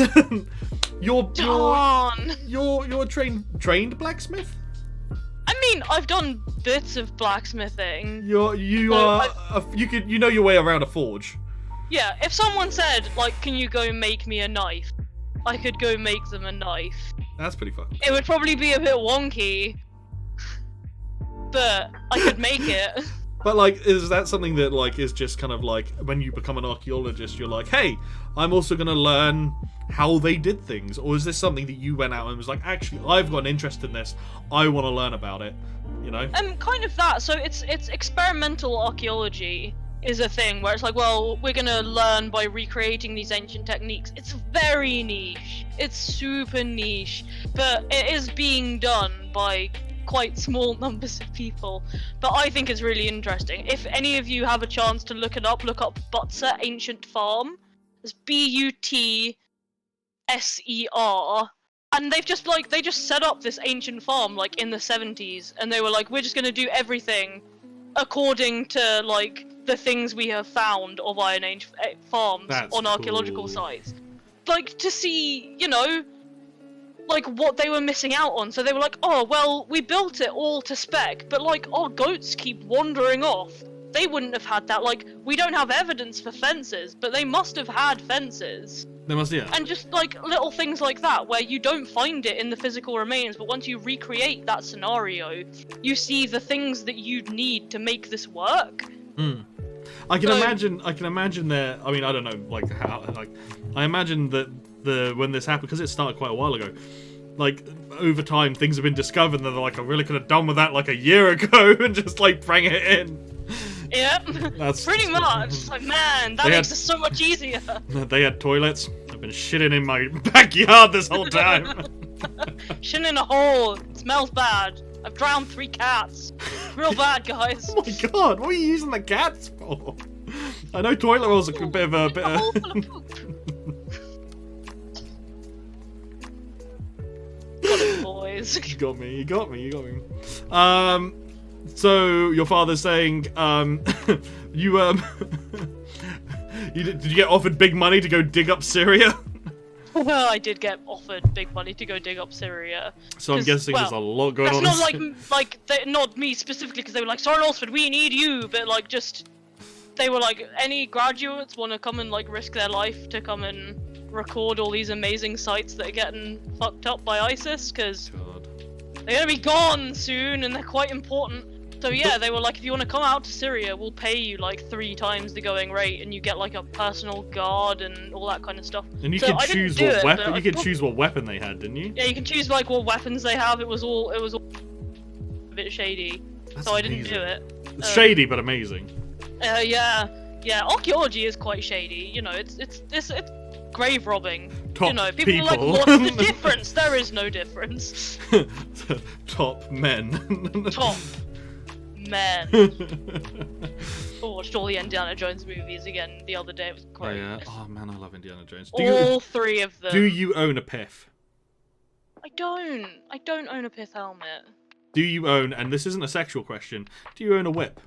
you're a trained blacksmith? I mean, I've done bits of blacksmithing. You know your way around a forge. Yeah, if someone said, like, can you go make me a knife? I could go make them a knife. That's pretty fun. It would probably be a bit wonky, but I could make it. But like, is that something that like is just kind of like when you become an archaeologist, you're like, hey, I'm also gonna learn how they did things, or is this something that you went out and was like, actually, I've got an interest in this, I want to learn about it, you know? Kind of that. So it's experimental archaeology is a thing where it's like, well, we're gonna learn by recreating these ancient techniques. It's very niche. It's super niche, but it is being done by quite small numbers of people. But I think it's really interesting. If any of you have a chance to look it up, look up Butser Ancient Farm. It's Butser. And they just set up this ancient farm like in the 70s, and they were like, we're just gonna do everything according to like the things we have found of Iron Age farms on archaeological cool. sites, like to see, you know, like what they were missing out on. So they were like, oh well, we built it all to spec, but like our goats keep wandering off. They wouldn't have had that. Like, we don't have evidence for fences, but they must have had fences. They must, yeah. And just like little things like that, where you don't find it in the physical remains, but once you recreate that scenario, you see the things that you'd need to make this work. I can imagine there. I mean, I don't know, like how. Like, I imagine that when this happened, because it started quite a while ago. Like over time, things have been discovered, and they're like, I really could have done with that like a year ago, and just like bring it in. Yep. That's pretty much. Like, man, that makes it so much easier. They had toilets. I've been shitting in my backyard this whole time. Shitting in a hole. It smells bad. I've drowned 3 cats. Real bad, guys. Oh my god, what are you using the cats for? I know toilet rolls are a bit of a bit A hole of... full of poop. Got it, boys. You got me. So your father's saying, did you get offered big money to go dig up Syria? I did get offered big money to go dig up Syria. So I'm guessing there's a lot going on. That's not not me specifically, because they were like, Sorry, Alsford, we need you, but like just they were like, any graduates want to come and like risk their life to come and record all these amazing sites that are getting fucked up by ISIS, because they're gonna be gone soon and they're quite important. So yeah, they were like, if you want to come out to Syria, we'll pay you like 3 times the going rate, and you get like a personal guard and all that kind of stuff. And you can choose what weapon. You can choose what weapon they had, didn't you? Yeah, you can choose like what weapons they have. It was all a bit shady, so I didn't do it. It's shady but amazing. Yeah. Archaeology is quite shady. You know, it's grave robbing. Top you know, people are like, what's the difference? There is no difference. Top men. Top men. I watched all the Indiana Jones movies again the other day. It was great. Oh, yeah. Oh man, I love Indiana Jones. All 3 of them. Do you own a pith? I don't own a pith helmet. Do you own, and this isn't a sexual question, do you own a whip?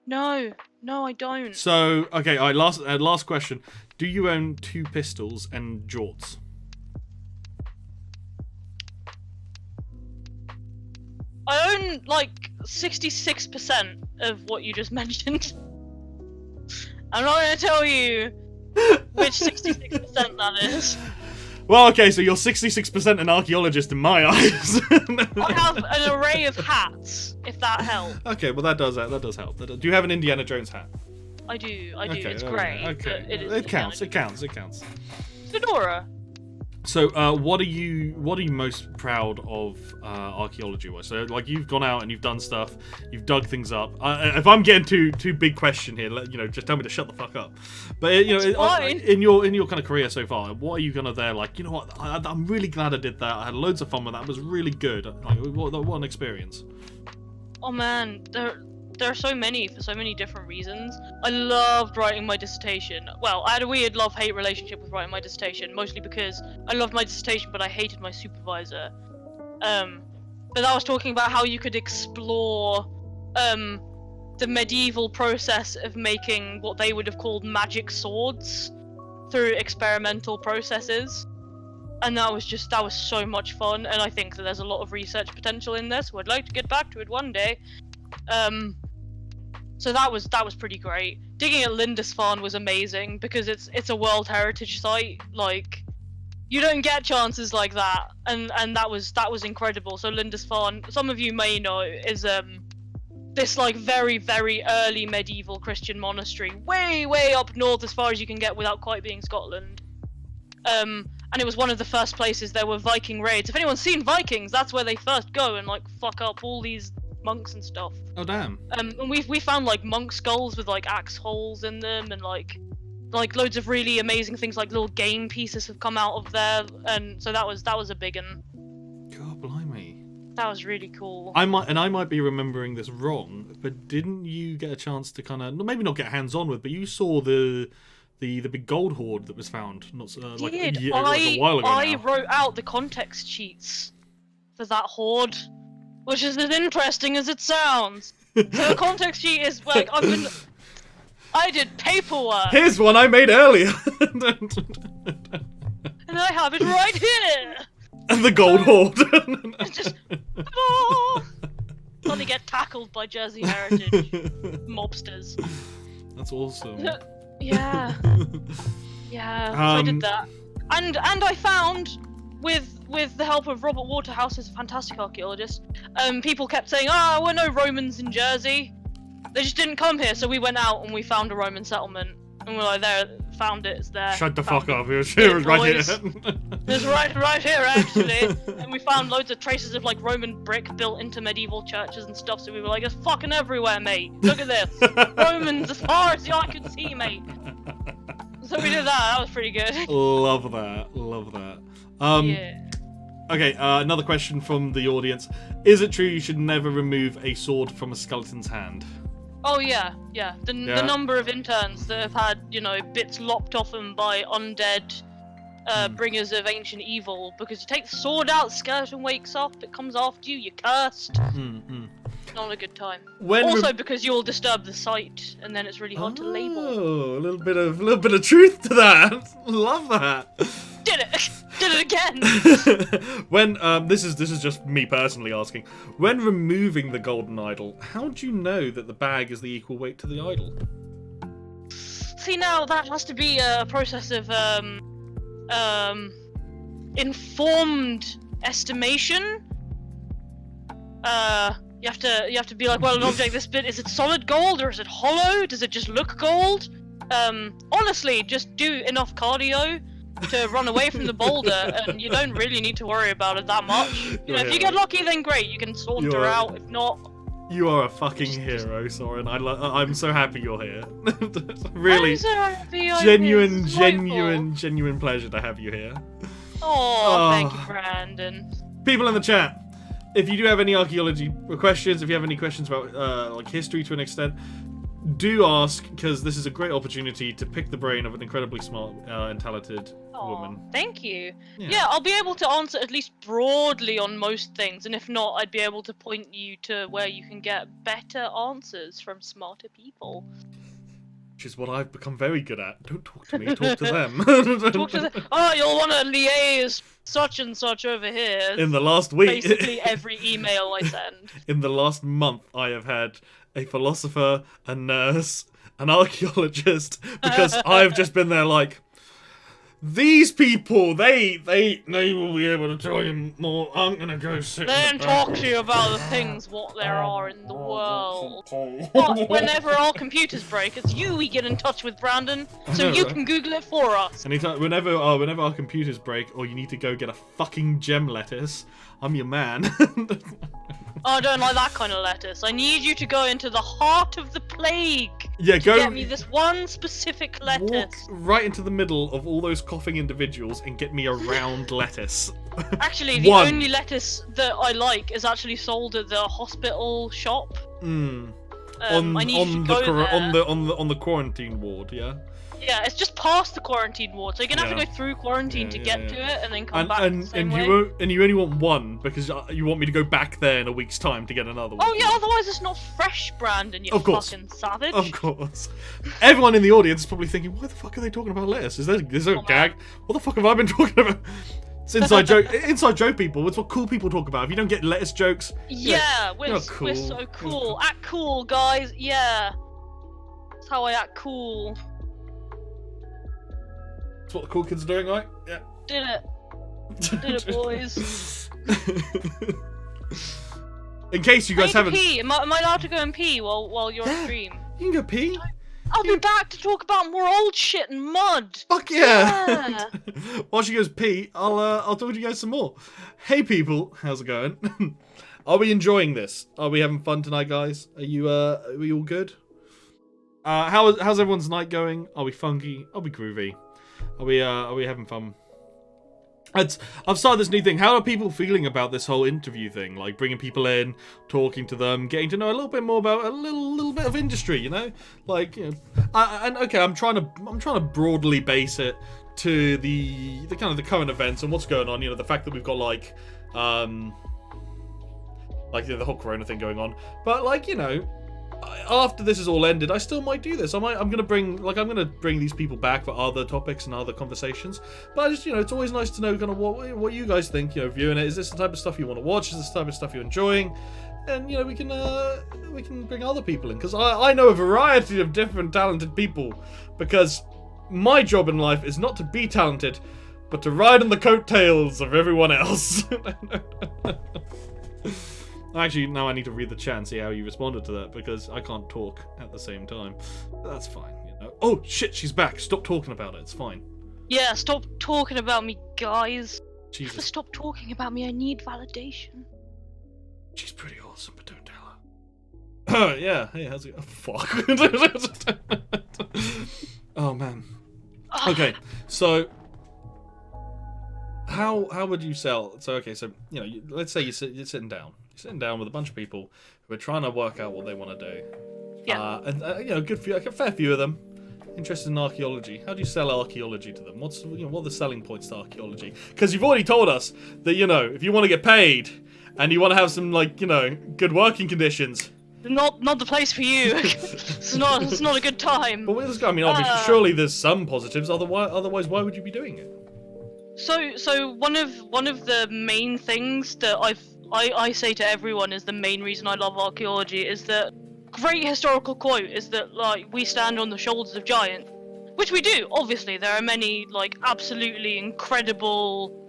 No, I don't. So, okay, all right, last question. Do you own 2 pistols and jorts? I own like 66% of what you just mentioned. I'm not going to tell you which 66% that is. Well, okay, so you're 66% an archaeologist in my eyes. I have an array of hats, if that helps. Okay, well that does help. Do you have an Indiana Jones hat? I do. Okay, It's great. Okay, But it counts. It counts. Fedora. So, what are you most proud of archaeology-wise? So, like, you've gone out and you've done stuff, you've dug things up. If I'm getting too big question here, just tell me to shut the fuck up. But in your kind of career so far, what are you kind of there like? You know what? I'm really glad I did that. I had loads of fun with that. It was really good. Like, what an experience. Oh man, there are so many for so many different reasons. I loved writing my dissertation. Well, I had a weird love-hate relationship with writing my dissertation, mostly because I loved my dissertation, but I hated my supervisor. But I was talking about how you could explore the medieval process of making what they would have called magic swords through experimental processes. And that was so much fun, and I think that there's a lot of research potential in this, so I'd like to get back to it one day. So that was pretty great. Digging at Lindisfarne was amazing because it's a World Heritage Site. Like, you don't get chances like that, and that was incredible. So Lindisfarne, some of you may know, is this like very, very early medieval Christian monastery, way up north as far as you can get without quite being Scotland. And it was one of the first places there were Viking raids. If anyone's seen Vikings, that's where they first go and like fuck up all these monks and stuff. Oh damn. And we found like monk skulls with like axe holes in them, and like loads of really amazing things, like little game pieces have come out of there, and so that was a big one. God blimey. That was really cool. I might be remembering this wrong, but didn't you get a chance to kind of maybe not get hands on with, but you saw the big gold hoard that was found a while ago I now. wrote out the context sheets for that hoard, which is as interesting as it sounds. So the context sheet is like I did paperwork. Here's one I made earlier. And I have it right here. And the gold hoard. It's just suddenly get tackled by Jersey Heritage mobsters. That's awesome. Yeah. So I did that, and I found, with the help of Robert Waterhouse, who's a fantastic archaeologist, people kept saying, there were no Romans in Jersey. They just didn't come here. So we went out and we found a Roman settlement, and we're like, found it. It's there. Shut the Found fuck up! It was right here. It's right here actually, and we found loads of traces of like Roman brick built into medieval churches and stuff. So we were like, it's fucking everywhere, mate. Look at this, Romans as far as the eye could see, mate. So we did that. That was pretty good. Love that. Yeah. Okay, another question from the audience: is it true you should never remove a sword from a skeleton's hand? Oh yeah. The number of interns that have had, bits lopped off them by undead bringers of ancient evil, because you take the sword out, the skeleton wakes up, it comes after you, you're cursed. Not a good time. When Also because you'll disturb the site, and then it's really hard to label. Oh, a little bit of truth to that. Love that. Did it! Did it again! When this is just me personally asking. When removing the golden idol, how do you know that the bag is the equal weight to the idol? See, now that has to be a process of informed estimation. You have to be like, well, an object this bit, is it solid gold or is it hollow? Does it just look gold? Honestly, just do enough cardio to run away from the boulder, and you don't really need to worry about it that much. You know, if you get lucky, then great, you can saunter out. If not, you are a fucking hero, Sorren. I'm so happy you're here. Really, I'm so happy genuine pleasure to have you here. Oh, thank you, Brandon. People in the chat, if you do have any archaeology questions, if you have any questions about like history to an extent, do ask, because this is a great opportunity to pick the brain of an incredibly smart and talented woman. Thank you. Yeah, I'll be able to answer at least broadly on most things, and if not, I'd be able to point you to where you can get better answers from smarter people. Which is what I've become very good at. Don't talk to me, talk to them. Talk to them. Oh, you'll want to liaise such and such over here. In the last week. Basically every email I send. In the last month, I have had a philosopher, a nurse, an archaeologist, because I've just been there like, these people, they will be able to tell you more. I'm gonna go sit Then talk to you about the things what there are in the world. But whenever our computers break, it's you we get in touch with, Brandon, so you can Google it for us. Anytime, whenever our computers break, or you need to go get a fucking gem lettuce, I'm your man. Oh, I don't like that kind of lettuce. I need you to go into the heart of the plague. Yeah, to get me this one specific lettuce. Walk right into the middle of all those coughing individuals and get me a round lettuce. Actually, the only lettuce that I like is actually sold at the hospital shop. On the quarantine ward, yeah. Yeah, it's just past the quarantine ward, so you're gonna have to go through quarantine to get to it, and then come back the same way. You only want one because you want me to go back there in a week's time to get another one. Oh yeah, otherwise it's not fresh, Brandon. You fucking savage. Of course. Everyone in the audience is probably thinking, "Why the fuck are they talking about lettuce? Is there a gag? What the fuck have I been talking about?" It's inside joke. Inside joke, people. It's what cool people talk about. If you don't get lettuce jokes, we're so cool. Act cool, guys. Yeah, that's how I act cool. That's what the cool kids are doing, right? Yeah. Did it, boys. In case you guys haven't. Pee. Am I allowed to go and pee while you're on stream? You can go pee. I'll be back to talk about more old shit and mud. Fuck yeah! While she goes pee, I'll talk to you guys some more. Hey people, how's it going? Are we enjoying this? Are we having fun tonight, guys? Are we all good? How's everyone's night going? Are we funky? Are we groovy? Are we having fun? I've started this new thing. How are people feeling about this whole interview thing? Like bringing people in, talking to them, getting to know a little bit more about a little bit of industry, you know? Like, you know, okay, I'm trying to broadly base it to the kind of the current events and what's going on. You know, the fact that we've got like the whole Corona thing going on, but like, you know, after this is all ended, I still might do this. I'm gonna bring these people back for other topics and other conversations. But I just, you know, it's always nice to know kind of what you guys think. You know, viewing it, is this the type of stuff you want to watch? Is this the type of stuff you're enjoying? And you know, we can bring other people in, because I know a variety of different talented people. Because my job in life is not to be talented, but to ride on the coattails of everyone else. Actually, now I need to read the chat and see how you responded to that, because I can't talk at the same time. That's fine, you know. Oh, shit, she's back. Stop talking about it. It's fine. Yeah, stop talking about me, guys. Jesus. Stop talking about me. I need validation. She's pretty awesome, but don't tell her. Yeah. Hey, how's it? Oh, fuck. Oh, man. Okay, so how would you sell? So, okay, so, you know, let's say you're sitting down. Sitting down with a bunch of people who are trying to work out what they want to do. Yeah. And you know, a fair few of them interested in archaeology. How do you sell archaeology to them? What are the selling points to archaeology? Because you've already told us that if you want to get paid and you want to have some good working conditions. Not the place for you. It's not a good time. But let's go. I mean, obviously, surely there's some positives. Otherwise, why would you be doing it? So one of the main things that I say to everyone is the main reason I love archaeology is that great historical quote is that we stand on the shoulders of giants, which we do. Obviously, there are many absolutely incredible,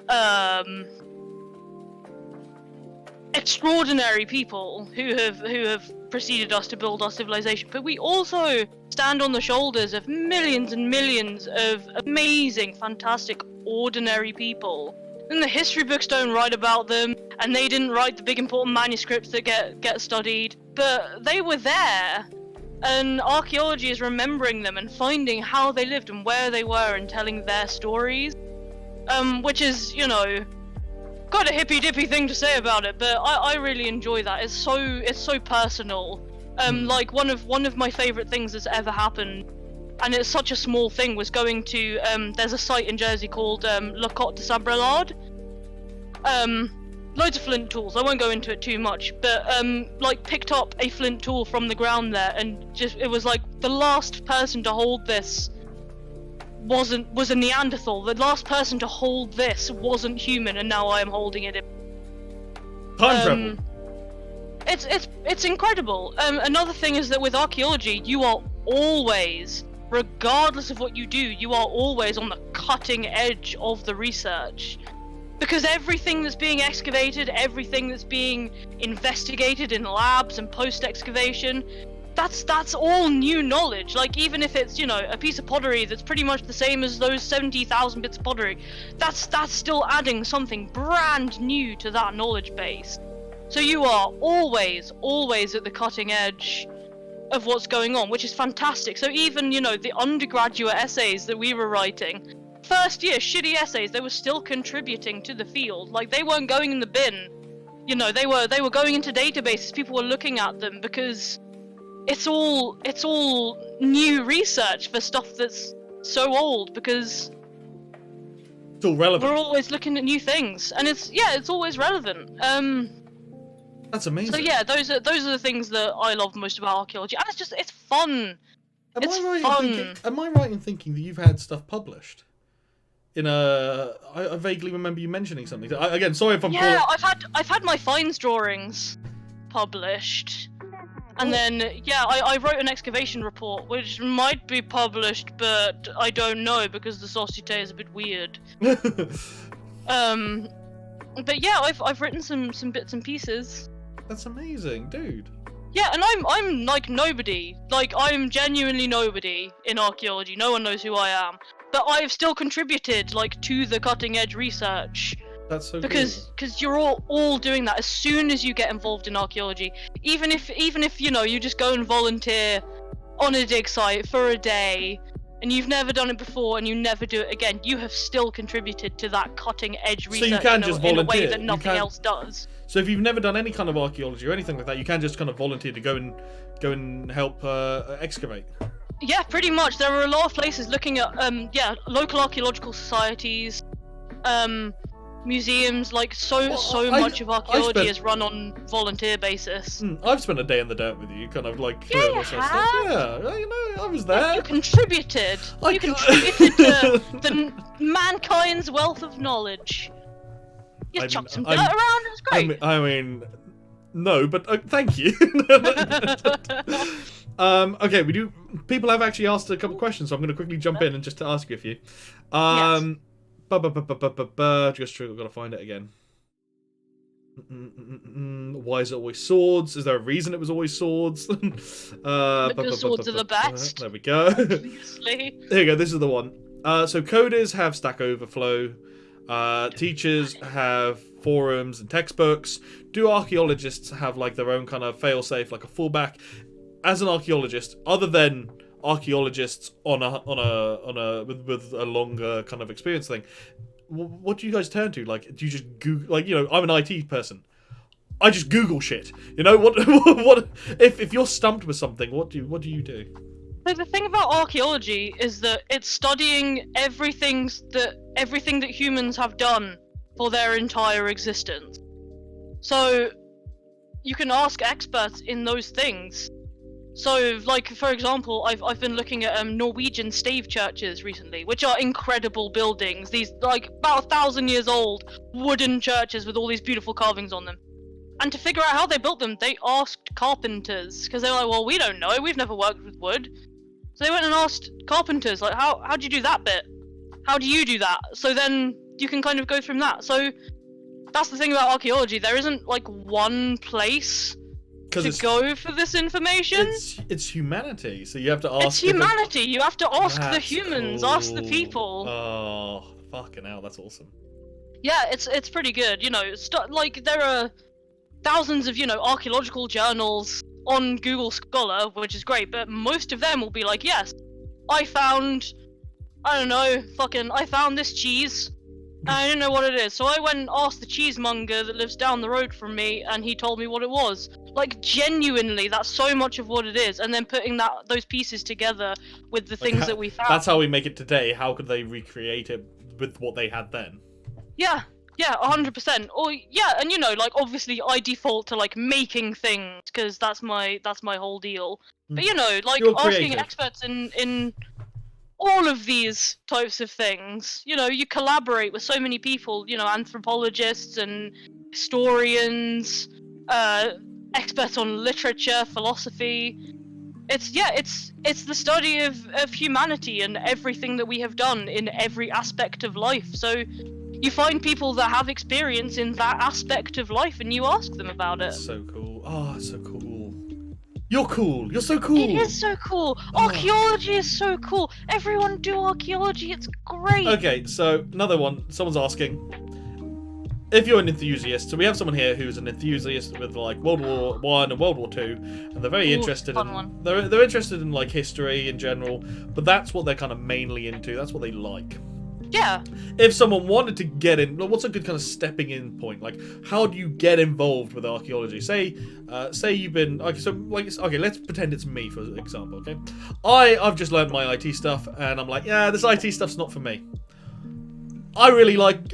extraordinary people who have preceded us to build our civilization, but we also stand on the shoulders of millions and millions of amazing, fantastic, ordinary people. And the history books don't write about them, and they didn't write the big important manuscripts that get studied, but they were there. And archaeology is remembering them and finding how they lived and where they were and telling their stories. Which is, quite a hippy-dippy thing to say about it, but I really enjoy that. It's so personal. One of my favorite things that's ever happened, and it's such a small thing, was going to there's a site in Jersey called La Côte de Sabrelard. Loads of flint tools. I won't go into it too much, but picked up a flint tool from the ground there, and it was the last person to hold this was a Neanderthal. The last person to hold this wasn't human, and now I am holding it. Time travel. It's incredible. Another thing is that with archaeology, you are always, regardless of what you do, you are always on the cutting edge of the research. Because everything that's being excavated, everything that's being investigated in labs and post-excavation, that's all new knowledge. Even if it's, a piece of pottery that's pretty much the same as those 70,000 bits of pottery, that's still adding something brand new to that knowledge base. So you are always at the cutting edge of what's going on, which is fantastic. So even, the undergraduate essays that we were writing, first year shitty essays, they were still contributing to the field. They weren't going in the bin. They were going into databases. People were looking at them because it's all new research for stuff that's so old, because it's all relevant. We're always looking at new things, and it's always relevant. That's amazing. So yeah, those are the things that I love most about archaeology, and it's fun. Am I right in thinking that you've had stuff published? I vaguely remember you mentioning something. Again, sorry if I'm. Yeah, I've had my finds drawings published, and then I wrote an excavation report which might be published, but I don't know because the Société is a bit weird. But yeah, I've written some bits and pieces. That's amazing, dude. Yeah, and I'm nobody. I'm genuinely nobody in archaeology. No one knows who I am. But I've still contributed to the cutting edge research. That's so because you're all doing that as soon as you get involved in archaeology. Even if you just go and volunteer on a dig site for a day and you've never done it before and you never do it again, you have still contributed to that cutting edge research. So you can just volunteer in a way that nothing else does. So if you've never done any kind of archaeology or anything like that, you can just kind of volunteer to go and help excavate. Yeah, pretty much. There are a lot of places looking at local archaeological societies, museums. Much of archaeology is run on volunteer basis. I've spent a day in the dirt with you, kind of Yeah, you have. stuff. Yeah, I was there. You contributed. You contributed to the mankind's wealth of knowledge. You chucked some dirt around. It was great. I mean, no, but thank you. Okay, people have actually asked a couple of questions, so I'm going to quickly jump in and just to ask you a few. Yes. Just true, I've got to find it again. Why is it always swords? Is there a reason it was always swords? Because swords are the best. There we go. Obviously. Here you go, this is the one. So coders have Stack Overflow. Teachers have forums and textbooks. Do archaeologists have their own kind of fail-safe, like a fallback? As an archaeologist, other than archaeologists with a longer kind of experience thing, what do you guys turn to? Do you just Google? I'm an IT person. I just Google shit. What if you're stumped with something? What do you do? So the thing about archaeology is that it's studying everything that humans have done for their entire existence. So you can ask experts in those things. So, like, for example, I've been looking at Norwegian stave churches recently, which are incredible buildings. These, like, about 1,000 years old wooden churches with all these beautiful carvings on them. And to figure out how they built them, they asked carpenters, because they were like, well, we don't know, we've never worked with wood. So they went and asked carpenters, like, how do you do that bit? How do you do that? So then you can kind of go from that. So that's the thing about archaeology. There isn't, like, one place to go for this information. It's humanity, so you have to ask. It's humanity. You have to ask the humans, cool. ask the people. Oh, fucking hell, that's awesome. Yeah, it's pretty good. You know, like there are thousands of archaeological journals on Google Scholar, which is great, but most of them will be like, yes, I found this cheese. I don't know what it is, so I went and asked the cheesemonger that lives down the road from me, and he told me what it was. Like, genuinely, that's so much of what it is, and then putting those pieces together with the things that we found. That's how we make it today. How could they recreate it with what they had then? Yeah, 100%. Or yeah, and like, obviously, I default to like making things because that's my whole deal. But like asking experts in all of these types of things, you collaborate with so many people, anthropologists and historians, experts on literature, philosophy. It's the study of humanity and everything that we have done in every aspect of life. So you find people that have experience in that aspect of life and you ask them about it. That's so cool. Oh, it's so cool. You're cool. You're so cool. It is so cool. Archaeology is so cool. Everyone do archaeology. It's great. Okay, so another one. Someone's asking if you're an enthusiast. So we have someone here who's an enthusiast with like World War One and World War Two, and they're very interested in they're interested in like history in general. But that's what they're kind of mainly into. That's what they like. Yeah. If someone wanted to get in, what's a good kind of stepping in point? Like, how do you get involved with archaeology? Say you've been okay. Let's pretend it's me for example. Okay, I've just learned my IT stuff, and I'm like, yeah, this IT stuff's not for me. I really like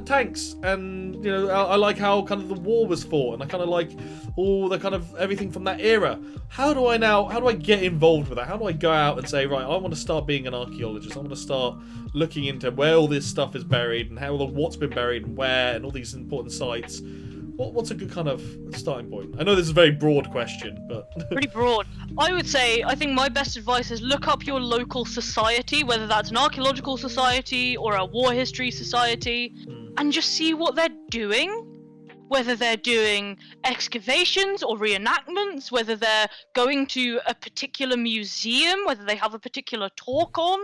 tanks, and I like how kind of the war was fought, and I kind of like all the kind of everything from that era. How do I get involved with that? How do I go out and say, right, I want to start being an archaeologist. I want to start looking into where all this stuff is buried and what's been buried and where and all these important sites. What's a good kind of starting point? I know this is a very broad question, but pretty broad. I think my best advice is look up your local society, whether that's an archaeological society or a war history society, and just see what they're doing. Whether they're doing excavations or reenactments, whether they're going to a particular museum, whether they have a particular talk on,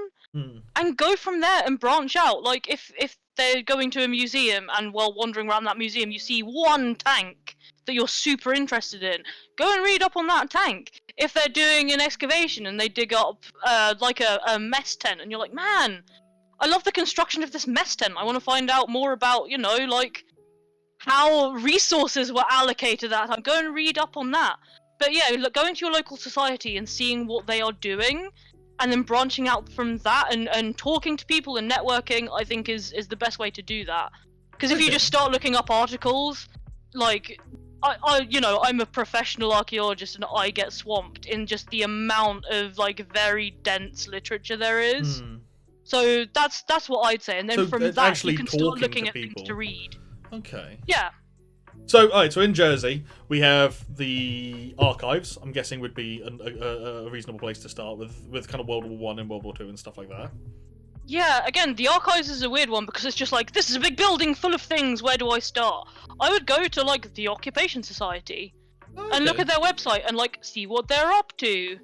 and go from there and branch out. Like if they're going to a museum and while wandering around that museum you see one tank that you're super interested in, go and read up on that tank. If they're doing an excavation and they dig up like a mess tent and you're like, man, I love the construction of this mess tent, I want to find out more about like how resources were allocated at that time, go and read up on that. But yeah, look, going to your local society and seeing what they are doing and then branching out from that and talking to people and networking, I think is the best way to do that. Because if you just start looking up articles, like I'm a professional archaeologist and I get swamped in just the amount of like very dense literature there is. So that's what I'd say, and then from that you can start looking at things to read. Okay. Yeah. So, alright, so in Jersey, we have the archives. I'm guessing would be a reasonable place to start with kind of World War One and World War Two and stuff like that. Yeah, again, the archives is a weird one because it's just like, this is a big building full of things, where do I start? I would go to, like, the Occupation Society and look at their website and, like, see what they're up to.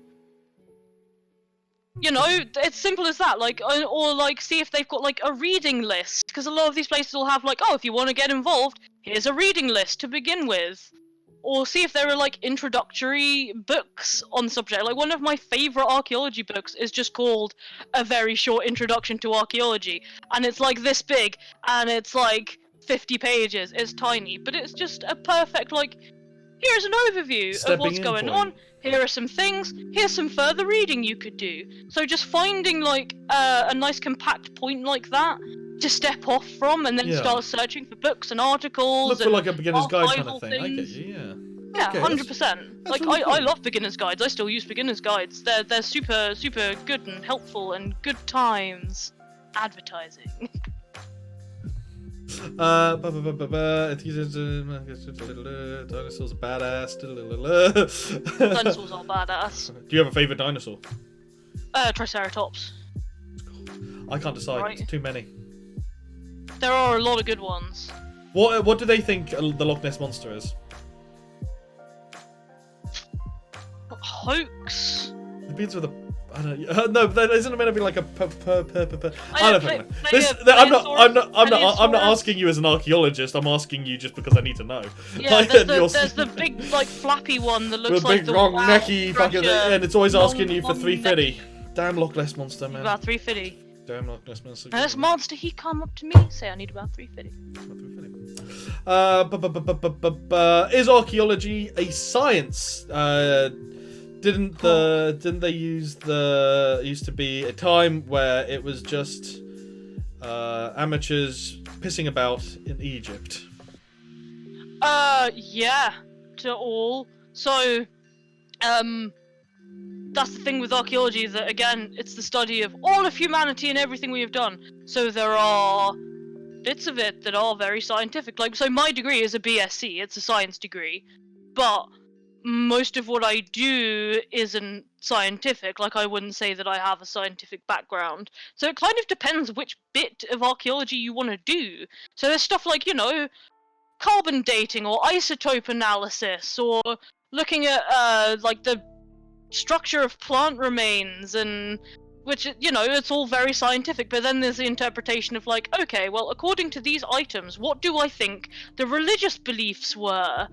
It's simple as that, like, or like see if they've got like a reading list, because a lot of these places will have like, oh, if you want to get involved, here's a reading list to begin with, or see if there are like introductory books on the subject. Like one of my favorite archaeology books is just called A Very Short Introduction to Archaeology, and it's like this big, and it's like 50 pages. It's tiny, but it's just a perfect like here's an overview of what's going on. Here are some things. Here's some further reading you could do. So just finding like a nice compact point like that to step off from, and then start searching for books and articles. Look for like a beginner's guide kind of thing. Things. I get you, yeah. Yeah, okay, 100%. Like really I love beginner's guides. I still use beginner's guides. They're super good and helpful and good times. Advertising. Dinosaurs are badass. Dinosaurs are badass. Do you have a favourite dinosaur? Triceratops. I can't decide. Right. It's too many. There are a lot of good ones. What do they think the Loch Ness Monster is? Hoax. It begins with a. I don't know. No, but isn't it meant to be like a? I don't know. I'm not asking you as an archaeologist. I'm asking you just because I need to know. Yeah, like, there's the big like flappy one that looks like big the long necky fucking, and it's always asking you for 350. Damn Loch Ness Monster, man. About 350. Damn Loch Ness Monster. Now this monster, he come up to me, say I need about 350. Is archaeology a science? Didn't they used to be a time where it was just amateurs pissing about in Egypt? Yeah, to all. So, that's the thing with archaeology, that again, it's the study of all of humanity and everything we have done. So there are bits of it that are very scientific. Like, so my degree is a BSc, it's a science degree, but most of what I do isn't scientific. Like, I wouldn't say that I have a scientific background. So it kind of depends which bit of archaeology you want to do. So there's stuff like, you know, carbon dating or isotope analysis, or looking at like the structure of plant remains, and which, you know, it's all very scientific. But then there's the interpretation of like, okay, well, according to these items, what do I think the religious beliefs were?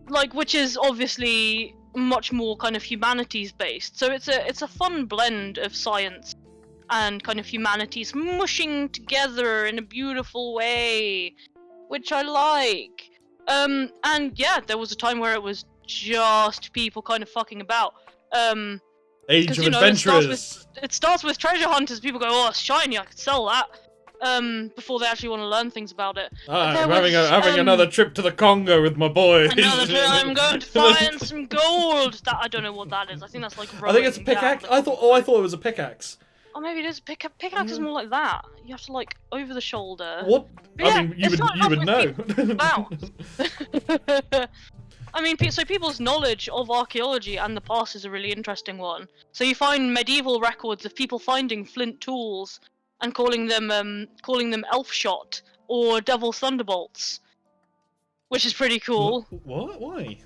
Like, which is obviously much more kind of humanities based. So it's a fun blend of science and kind of humanities mushing together in a beautiful way, which I like. And yeah, there was a time where it was just people kind of fucking about. Age of Adventurers. It starts with treasure hunters. People go, oh, it's shiny, I could sell that. Before they actually want to learn things about it. I'm having another trip to the Congo with my boys. I'm going to find some gold. That, I don't know what that is. I think that's like rowing. I think it's a pickaxe. I thought it was a pickaxe. Oh, maybe it is. Pickaxe is more like that. You have to like over the shoulder. What? But I mean, you would know. I mean, so people's knowledge of archaeology and the past is a really interesting one. So you find medieval records of people finding flint tools and calling them elf shot or devil thunderbolts, which is pretty cool. What? Why?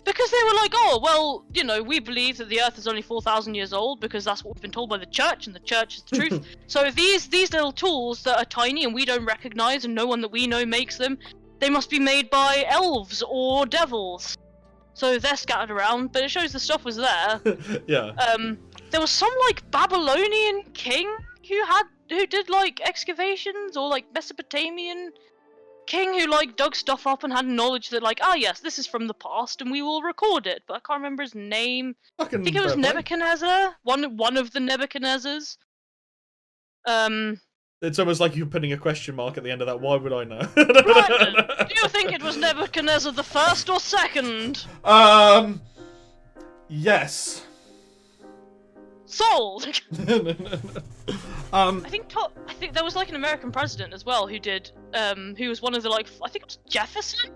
Because they were like, oh, well, you know, we believe that the Earth is only 4,000 years old because that's what we've been told by the church, and the church is the truth. So these little tools that are tiny and we don't recognize, and no one that we know makes them, they must be made by elves or devils. So they're scattered around, but it shows the stuff was there. Yeah. There was some like Babylonian king who did like excavations, or like Mesopotamian king who like dug stuff up and had knowledge that like, ah, yes, this is from the past and we will record it, but I can't remember his name. I think it was Nebuchadnezzar, one of the Nebuchadnezzars. It's almost like you're putting a question mark at the end of that. Why would I know? Brandon, do you think it was Nebuchadnezzar the first or second? Yes. Sold. I think there was like an American president as well who did who was one of the like, I think it was Jefferson,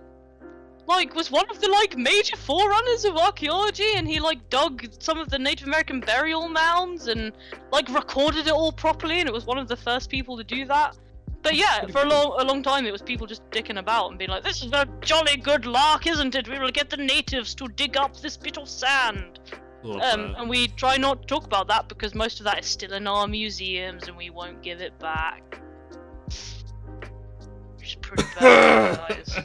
like was one of the like major forerunners of archaeology, and he like dug some of the Native American burial mounds and like recorded it all properly, and it was one of the first people to do that. But yeah, for a long time it was people just dicking about and being like, this is a jolly good lark, isn't it? We will get the natives to dig up this bit of sand. And we try not to talk about that because most of that is still in our museums and we won't give it back. Which is pretty bad, guys.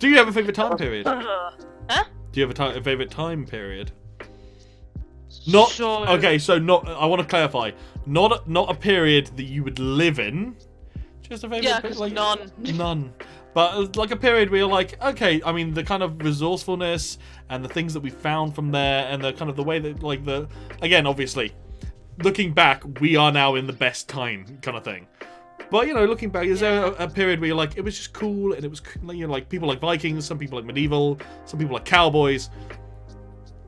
Do you have a favourite time period? Huh? Do you have a favourite time period? Not okay. So not. I want to clarify. Not a period that you would live in. Just a favourite. Yeah, because none. None. But like a period where you're like, okay, I mean, the kind of resourcefulness and the things that we found from there, and the kind of the way that, like, again, obviously, looking back, we are now in the best time kind of thing. But, you know, looking back, is there a period where you're like, it was just cool, and it was, you know, like, people like Vikings, some people like medieval, some people like cowboys.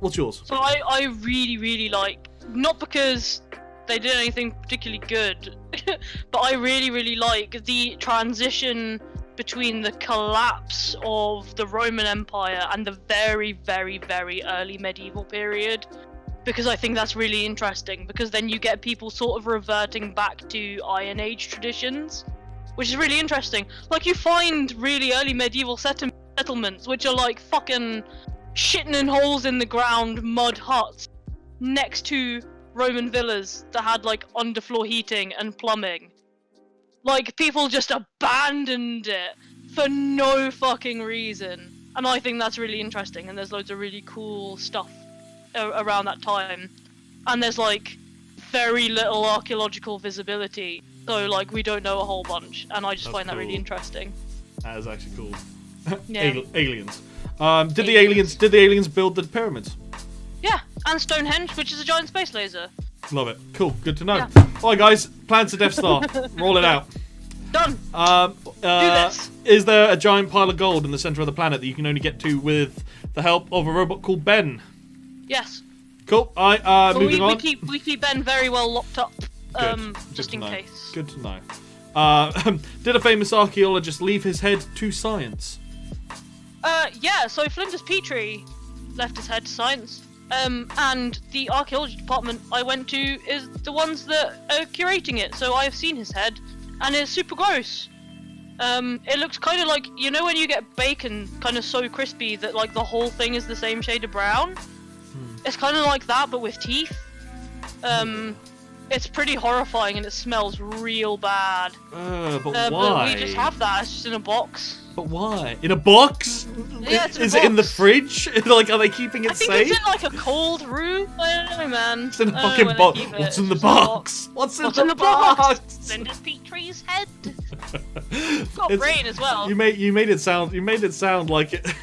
What's yours? So I really, really like, not because they did anything particularly good, but I really, really like the transition between the collapse of the Roman Empire and the very, very, very early medieval period, because I think that's really interesting, because then you get people sort of reverting back to Iron Age traditions, which is really interesting. Like, you find really early medieval settlements which are like fucking shitting in holes in the ground mud huts next to Roman villas that had like underfloor heating and plumbing. Like, people just abandoned it for no fucking reason. And I think that's really interesting, and there's loads of really cool stuff around that time. And there's like very little archaeological visibility, so like we don't know a whole bunch, and I just find that really interesting. That is actually cool. Yeah. Aliens. Did the aliens build the pyramids? Yeah, and Stonehenge, which is a giant space laser. Love it. Cool. Good to know. Yeah. Alright, guys. Plans to Death Star. Roll it out. Done. Do this. Is there a giant pile of gold in the center of the planet that you can only get to with the help of a robot called Ben? Yes. Cool. Moving on. We keep Ben very well locked up, just in know. case. Good to know. Did a famous archaeologist leave his head to science? Yeah, so Flinders Petrie left his head to science. And the archaeology department I went to is the ones that are curating it, so I have seen his head, and it's super gross. It looks kind of like, you know when you get bacon kind of so crispy that like the whole thing is the same shade of brown? It's kind of like that, but with teeth. It's pretty horrifying, and it smells real bad. But why? But we just have that, it's just in a box. But why? In a box? Yeah, it's in a Is box. it in the fridge? Like, are they keeping it I think safe? it's in like a cold room. I don't know, man. It's in a I don't know fucking where they box. keep it. What's in the It's just a box? What's What's in the box? Flinders Petrie's head. It's got brain as well. You made it sound like it.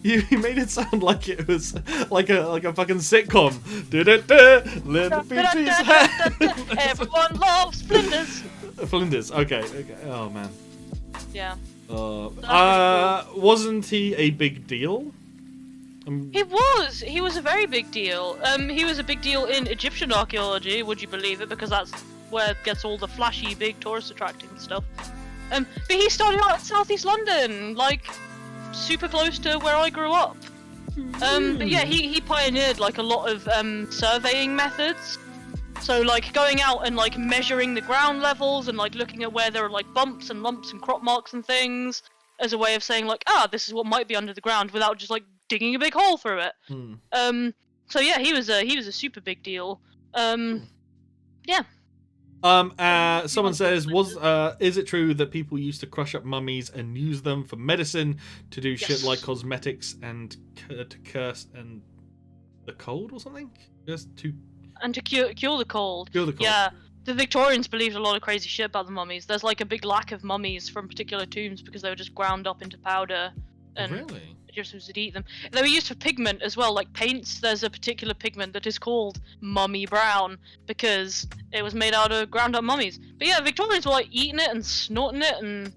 You made it sound like it was like a fucking sitcom. Linda Petries' head. Everyone loves Flinders. Flinders. Okay. Oh man. Yeah. Wasn't he a big deal? He was a very big deal. He was a big deal in Egyptian archaeology, would you believe it? Because that's where it gets all the flashy, big tourist attracting stuff. But he started out in southeast London, like super close to where I grew up. But yeah, he pioneered like a lot of surveying methods. So like going out and like measuring the ground levels and like looking at where there are like bumps and lumps and crop marks and things as a way of saying like, this is what might be under the ground without just like digging a big hole through it. So yeah, he was a super big deal. Yeah. Someone says, is it true that people used to crush up mummies and use them for medicine to do shit like cosmetics and to curse and the cold or something? Just to cure the cold. Cure the cold. Yeah. The Victorians believed a lot of crazy shit about the mummies. There's like a big lack of mummies from particular tombs because they were just ground up into powder and really? Egyptians would eat them. They were used for pigment as well, like paints. There's a particular pigment that is called mummy brown because it was made out of ground up mummies. But yeah, Victorians were like eating it and snorting it, and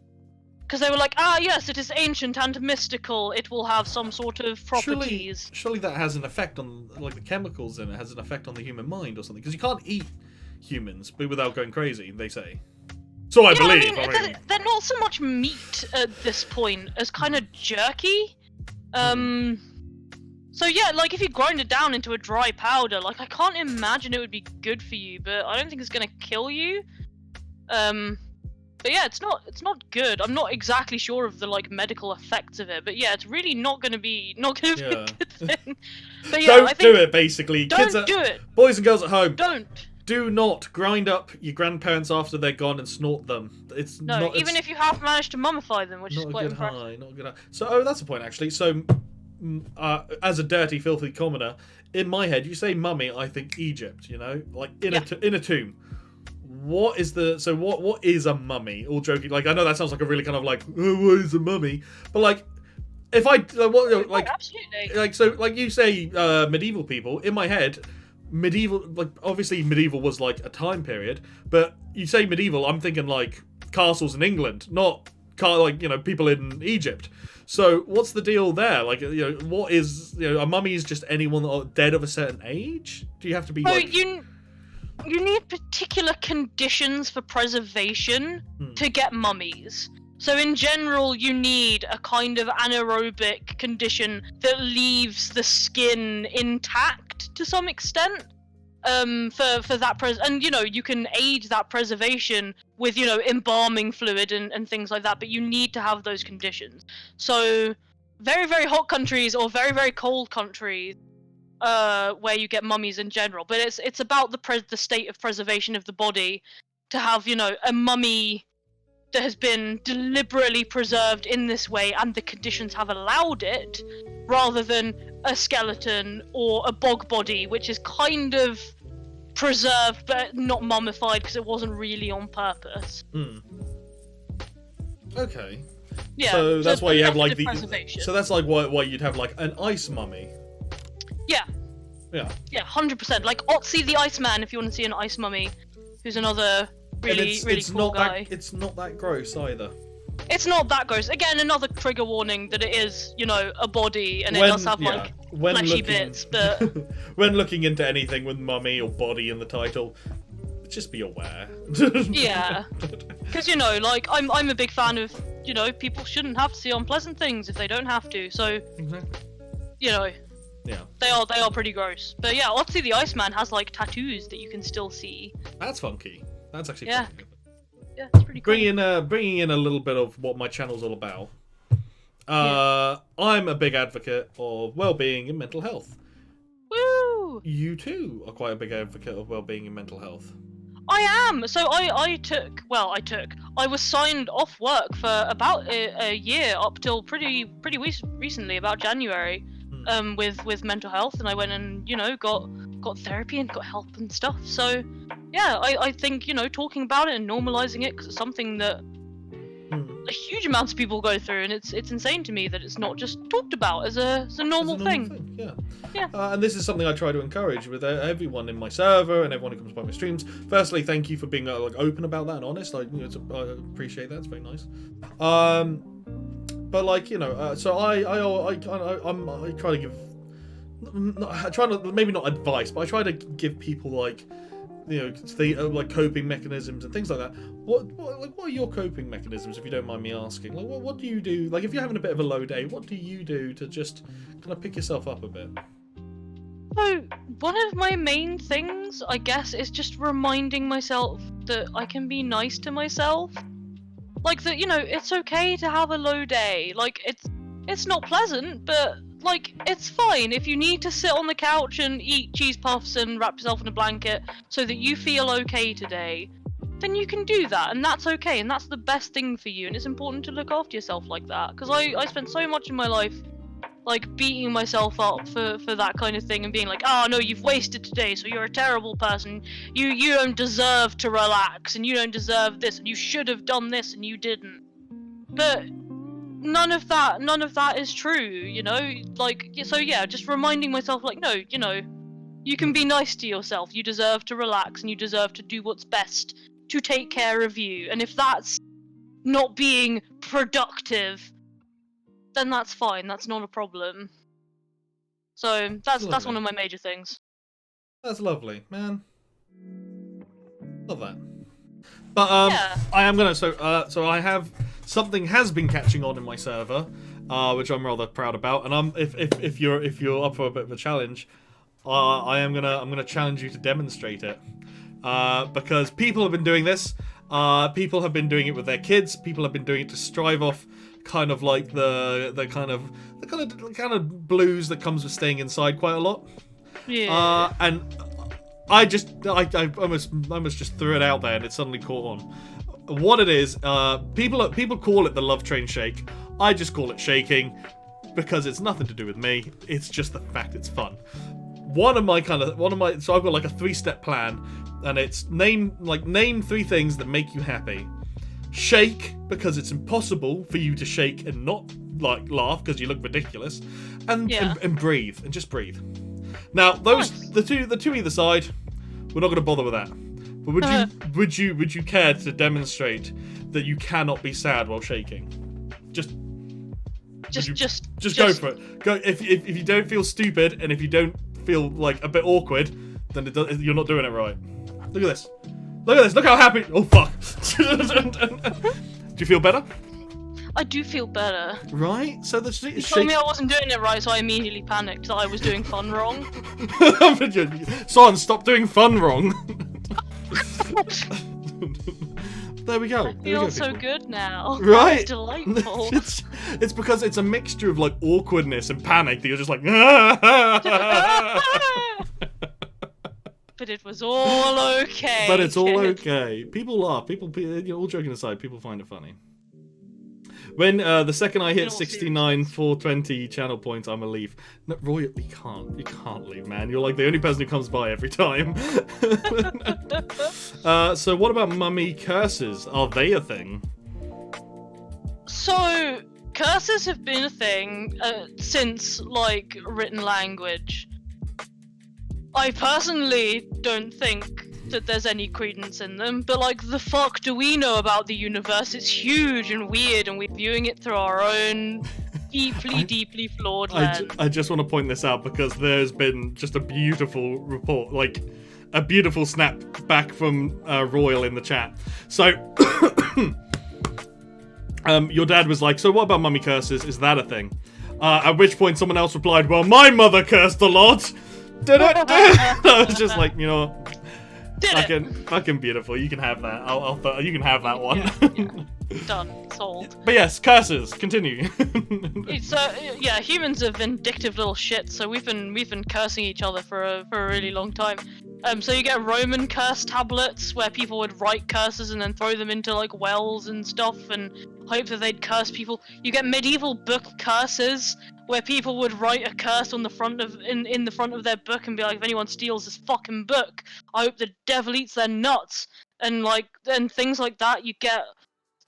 because they were like, yes, it is ancient and mystical. It will have some sort of properties. Surely that has an effect on, like, the chemicals in it has an effect on the human mind or something. Because you can't eat humans, but without going crazy, they say. So I believe. They're not so much meat at this point as kind of jerky. So yeah, like if you grind it down into a dry powder, like I can't imagine it would be good for you, but I don't think it's gonna kill you. But yeah, it's not good. I'm not exactly sure of the like medical effects of it, but yeah, it's really not gonna be a good thing. But yeah, don't do it. Basically, don't do it. Boys and girls at home, don't. Do not grind up your grandparents after they're gone and snort them. It's not, even if you have managed to mummify them, which is quite impressive. Not a good high. So, that's a point actually. So, as a dirty, filthy commoner, in my head, you say mummy, I think Egypt. You know, like in a tomb. what is a mummy? All joking, like I know that sounds like a really kind of like, oh, what is a mummy? But like, if I absolutely. like so like you say medieval people, in my head, medieval, like obviously medieval was like a time period, but you say medieval, I'm thinking like castles in England, not like people in Egypt. So what's the deal there? Like what is a mummy is just anyone dead of a certain age? Do you have to be like? You need particular conditions for preservation to get mummies. So in general, you need a kind of anaerobic condition that leaves the skin intact to some extent. For that and you can aid that preservation with embalming fluid and things like that, but you need to have those conditions. So very, very hot countries or very, very cold countries where you get mummies in general, but it's about the state of preservation of the body to have a mummy that has been deliberately preserved in this way and the conditions have allowed it, rather than a skeleton or a bog body which is kind of preserved but not mummified because it wasn't really on purpose. Okay. Yeah. So that's why you have like preservation. So that's like why you'd have like an ice mummy. Yeah. Yeah. Yeah, 100%. Like Otzi the Iceman, if you want to see an ice mummy, who's another really cool guy. It's not that gross either. It's not that gross. Again, another trigger warning that it is, a body and it does have like fleshy bits. But when looking into anything with mummy or body in the title, just be aware. Yeah, because like I'm a big fan of people shouldn't have to see unpleasant things if they don't have to. So Yeah. They are pretty gross. But yeah, Otzi the Iceman has like tattoos that you can still see. That's funky. That's actually funky. Yeah, it's pretty cool. Bringing in a little bit of what my channel's all about. I'm a big advocate of well-being and mental health. Woo! You too are quite a big advocate of well-being and mental health. I am. So I was signed off work for about a year up till pretty recently, about January, with mental health, and I went and got therapy and got help and stuff. So yeah, I think talking about it and normalizing it, because it's something that a huge amount of people go through, and it's insane to me that it's not just talked about as a normal thing. Yeah. And this is something I try to encourage with everyone in my server and everyone who comes by my streams. Firstly, thank you for being like open about that and honest. I appreciate that. It's very nice. But like so I try to give. I try to maybe not advice, but I try to give people like like coping mechanisms and things like that. What are your coping mechanisms, if you don't mind me asking? Like what do you do? Like if you're having a bit of a low day, what do you do to just kind of pick yourself up a bit? So one of my main things, I guess, is just reminding myself that I can be nice to myself. Like that, it's okay to have a low day. Like it's not pleasant, but like it's fine. If you need to sit on the couch and eat cheese puffs and wrap yourself in a blanket so that you feel okay today, then you can do that, and that's okay, and that's the best thing for you. And it's important to look after yourself like that, because I spent so much of my life like beating myself up for that kind of thing and being like, oh no, you've wasted today, so you're a terrible person, you don't deserve to relax, and you don't deserve this, and you should have done this and you didn't. But none of that is true, like, so yeah, just reminding myself like, no, you can be nice to yourself, you deserve to relax, and you deserve to do what's best to take care of you, and if that's not being productive, then that's fine. That's not a problem. So that's one of my major things. That's lovely, man. Love that. But yeah. I am gonna so I have something has been catching on in my server, which I'm rather proud about. And if you're up for a bit of a challenge, I'm gonna challenge you to demonstrate it, because people have been doing this. People have been doing it with their kids. People have been doing it to strive off kind of like the kind of blues that comes with staying inside quite a lot. Yeah. And I almost just threw it out there, and it suddenly caught on. What it is, people call it the love train shake. I just call it shaking because it's nothing to do with me. It's just the fact it's fun. So I've got like a 3-step plan. and it's name 3 things that make you happy. Shake, because it's impossible for you to shake and not like laugh because you look ridiculous, and breathe, and just breathe. Now those the two either side, we're not going to bother with that. But would you care to demonstrate that you cannot be sad while shaking? Just go for it. Go if you don't feel stupid and if you don't feel like a bit awkward, then you're not doing it right. Look at this. Look how happy. Oh fuck. Do you feel better? I do feel better. Right? So the You told me I wasn't doing it right, so I immediately panicked that I was doing fun wrong. Son, stop doing fun wrong. There we go. I feel so good now. Right? It's delightful. It's because it's a mixture of like awkwardness and panic that you're just like. But it was all okay. But it's all okay. People laugh. People, all joking aside, people find it funny. When the second I hit 69 420 channel points, I'm a leave. No, Roy, you can't leave, man. You're like the only person who comes by every time. So what about mummy curses? Are they a thing? So curses have been a thing since like written language. I personally don't think that there's any credence in them, but like the fuck do we know about the universe? It's huge and weird and we're viewing it through our own deeply flawed lens. I just want to point this out because there's been just a beautiful report, like a beautiful snap back from Royal in the chat. So your dad was like, so what about mummy curses? Is that a thing? At which point someone else replied, well, my mother cursed a lot. I was just like, you know, fucking beautiful. You can have that. You can have that one. Yeah. Done. Sold. But yes, curses. Continue. It's humans are vindictive little shits. So we've been cursing each other for a really long time. So you get Roman curse tablets where people would write curses and then throw them into like wells and stuff and hope that they'd curse people. You get medieval book curses where people would write a curse on the front of in the front of their book and be like, if anyone steals this fucking book, I hope the devil eats their nuts, and things like that. You get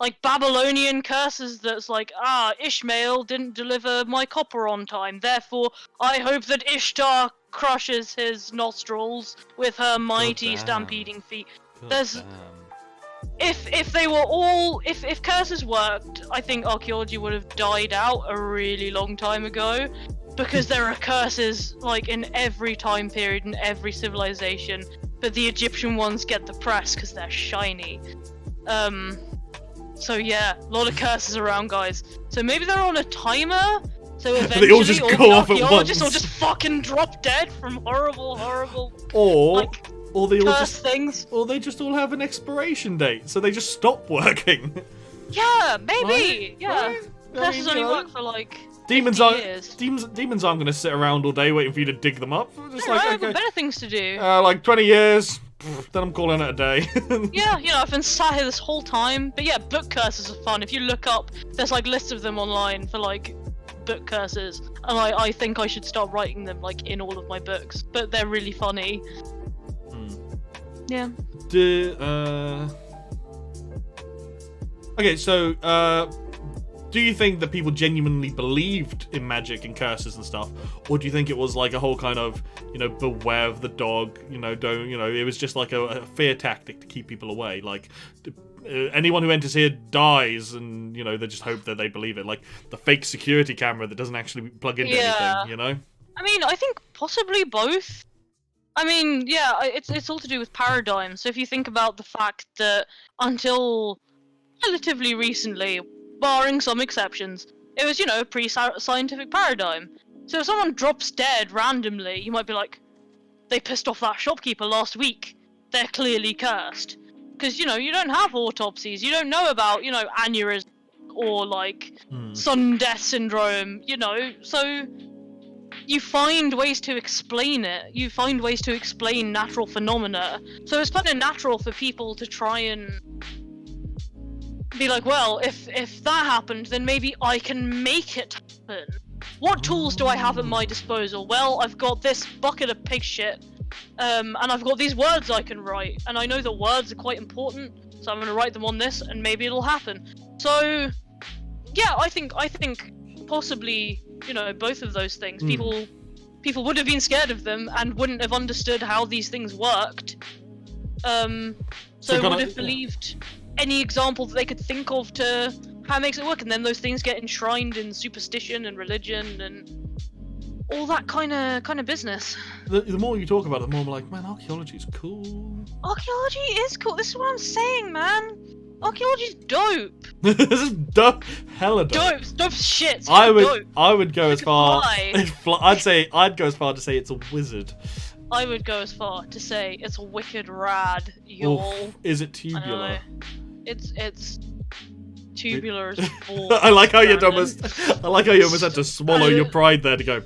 like Babylonian curses that's like, Ishmael didn't deliver my copper on time, therefore I hope that Ishtar crushes his nostrils with her mighty stampeding feet. If they were all if curses worked, I think archaeology would have died out a really long time ago, because there are curses like in every time period and every civilization, but the Egyptian ones get the press because they're shiny. So yeah, a lot of curses around, guys. So maybe they're on a timer. So eventually, they all just go off at once. Or just fucking drop dead from horrible, or they all things. Or they just all have an expiration date, so they just stop working. Yeah, maybe. Right? Yeah, right? curses only work for like demons 50 years. Demons aren't going to sit around all day waiting for you to dig them up. Just I've got better things to do. Like 20 years. Then I'm calling it a day. Yeah, I've been sat here this whole time. But yeah, book curses are fun. If you look up, there's like lists of them online for like book curses, and I think I should start writing them like in all of my books. But they're really funny. Yeah. Okay, so do you think that people genuinely believed in magic and curses and stuff, or do you think it was like a whole kind of, beware of the dog, it was just like a fear tactic to keep people away, like anyone who enters here dies, and they just hope that they believe it, like the fake security camera that doesn't actually plug into anything, I mean, I think possibly both. I mean, yeah, it's all to do with paradigm. So if you think about the fact that until relatively recently, barring some exceptions, it was, a pre-scientific paradigm. So if someone drops dead randomly, you might be like, they pissed off that shopkeeper last week. They're clearly cursed. Because, you don't have autopsies. You don't know about, aneurysm or, like, sudden death syndrome, So you find ways to explain it. You find ways to explain natural phenomena. So it's kind of natural for people to try and be like, well, if that happened, then maybe I can make it happen. What tools do I have at my disposal? Well, I've got this bucket of pig shit and I've got these words I can write, and I know that words are quite important, so I'm going to write them on this, and maybe it'll happen. So, yeah, I think possibly, you know, both of those things. People would have been scared of them and wouldn't have understood how these things worked. So would have believed any example that they could think of to how it makes it work, and then those things get enshrined in superstition and religion and all that kind of business. The more you talk about it, the more I'm like, man, archaeology is cool. Archaeology is cool. This is what I'm saying, man. Archaeology's dope. This is dope. Hella dope. Dope shit. I Dope. would go as far. I'd go as far to say it's a wizard. I would go as far to say it's wicked rad, y'all. Oof. Is it tubular? It's tubular as balls. I like how you almost had to swallow your pride there to go.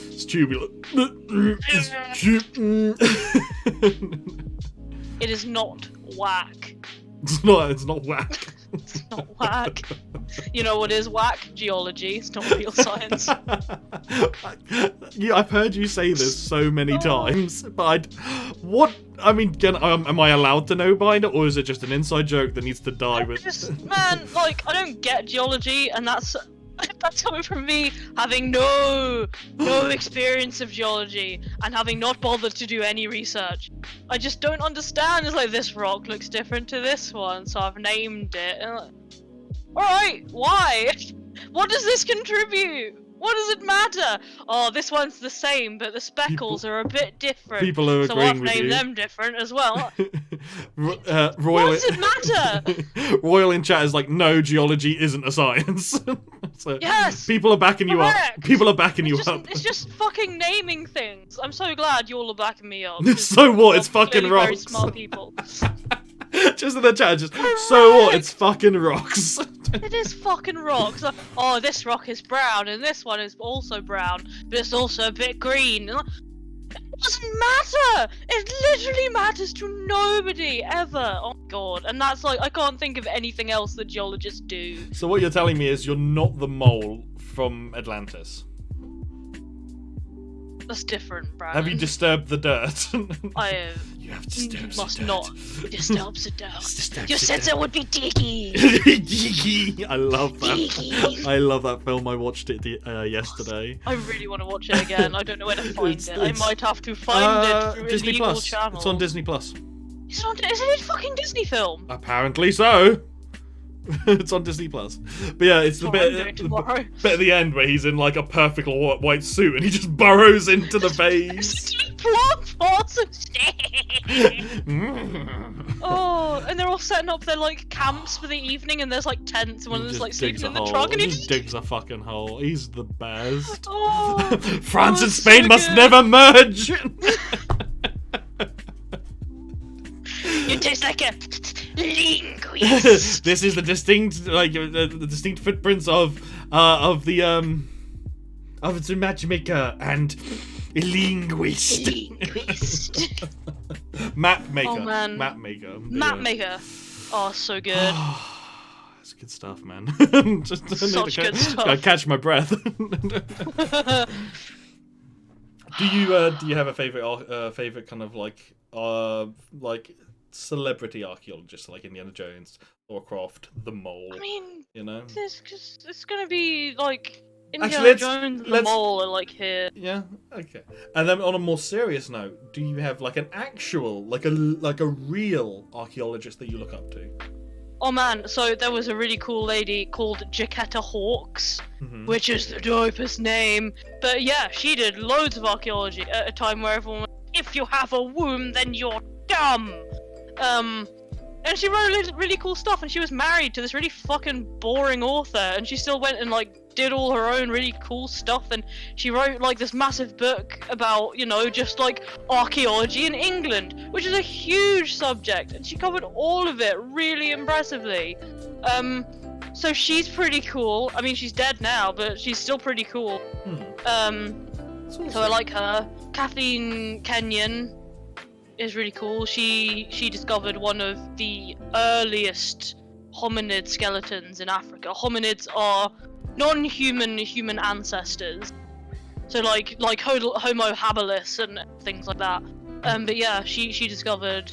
It's tubular. It is not whack. It's not whack. It's not whack. You know what is whack? Geology. It's not real science. I've heard you say this so many times, but am I allowed to know by it, or is it just an inside joke that needs to die with? Man, like, I don't get geology, and that's coming from me having no experience of geology and having not bothered to do any research. I just don't understand. It's like, this rock looks different to this one, so I've named it. Alright, why? What does this contribute? What does it matter? Oh, this one's the same, but the speckles are a bit different. People are so agreeing I've with named you. them different as well. Royal, what does it matter? Royal in chat is like, no, geology isn't a science. So yes! People are backing you up. People are backing you up. It's just fucking naming things. I'm so glad you all are backing me up. So what? It's fucking rocks. Very smart people. Just in the chat, so what? It's fucking rocks. It is fucking rocks. Oh, this rock is brown, and this one is also brown, but it's also a bit green. It doesn't matter. It literally matters to nobody ever. Oh god, and that's like, I can't think of anything else that geologists do. So what you're telling me is you're not the mole from Atlantis. That's different, Brandon. Have you disturbed the dirt? I have. You have disturbed You must the dirt. not disturb the dirt. Disturbs Your the sensor dirt. would be dicky. I love that. Dicky. I love that film. I watched it yesterday. I really want to watch it again. I don't know where to find it. I might have to find it through Disney illegal Plus. channel. It's on Disney Plus. Is it a fucking Disney film? Apparently so. It's on Disney Plus. But yeah, it's the That's what I'm bit, doing tomorrow. bit at the end where he's in like a perfect white suit and he just burrows into the vase. Oh, and they're all setting up their like camps for the evening, and there's like tents, and one of them's like sleeping in the truck, and he just digs a fucking hole. He's the best. Oh, France and it's Spain so must good. never merge. You taste like a linguist. This is the distinct, the distinct footprints of the matchmaker and linguist. Map maker. Oh, man. Map maker. Map maker. Oh, so good. That's good stuff, man. Just Such good stuff. Gotta catch my breath. Do you have a favorite kind of like celebrity archaeologist, like Indiana Jones, Laura Croft, the Mole? I mean, you know, it's gonna be like Indiana Actually, Jones and the Mole are like here. Yeah. Okay. And then on a more serious note, do you have like an actual, like a real archaeologist that you look up to? Oh man, so there was a really cool lady called Jaquetta Hawkes, which is the dopest name. But yeah, she did loads of archaeology at a time where everyone was, if you have a womb, then you're dumb. And she wrote really cool stuff, and she was married to this really fucking boring author, and she still went and like did all her own really cool stuff, and she wrote like this massive book about, you know, just like archaeology in England, which is a huge subject, and she covered all of it really impressively. So she's pretty cool. I mean, she's dead now, but she's still pretty cool. So I like her. Kathleen Kenyon is really cool. She discovered one of the earliest hominid skeletons in Africa. Hominids are non-human human ancestors. So like Homo habilis and things like that. But yeah, she discovered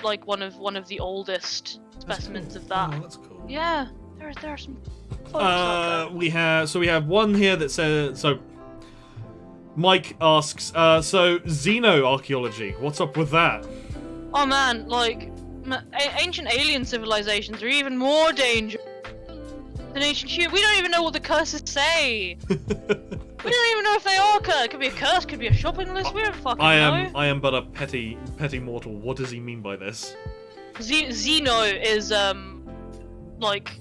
like one of the oldest specimens of that. Oh, that's cool. Yeah, there are some. Folks out there. We have one here that says so. Mike asks, so xenoarchaeology, what's up with that? Oh man, like ancient alien civilizations are even more dangerous than ancient humans. We don't even know what the curses say. We don't even know if they are cursed. It could be a curse, could be a shopping list. We don't fucking know. I am but a petty mortal. What does he mean by this? Xeno is like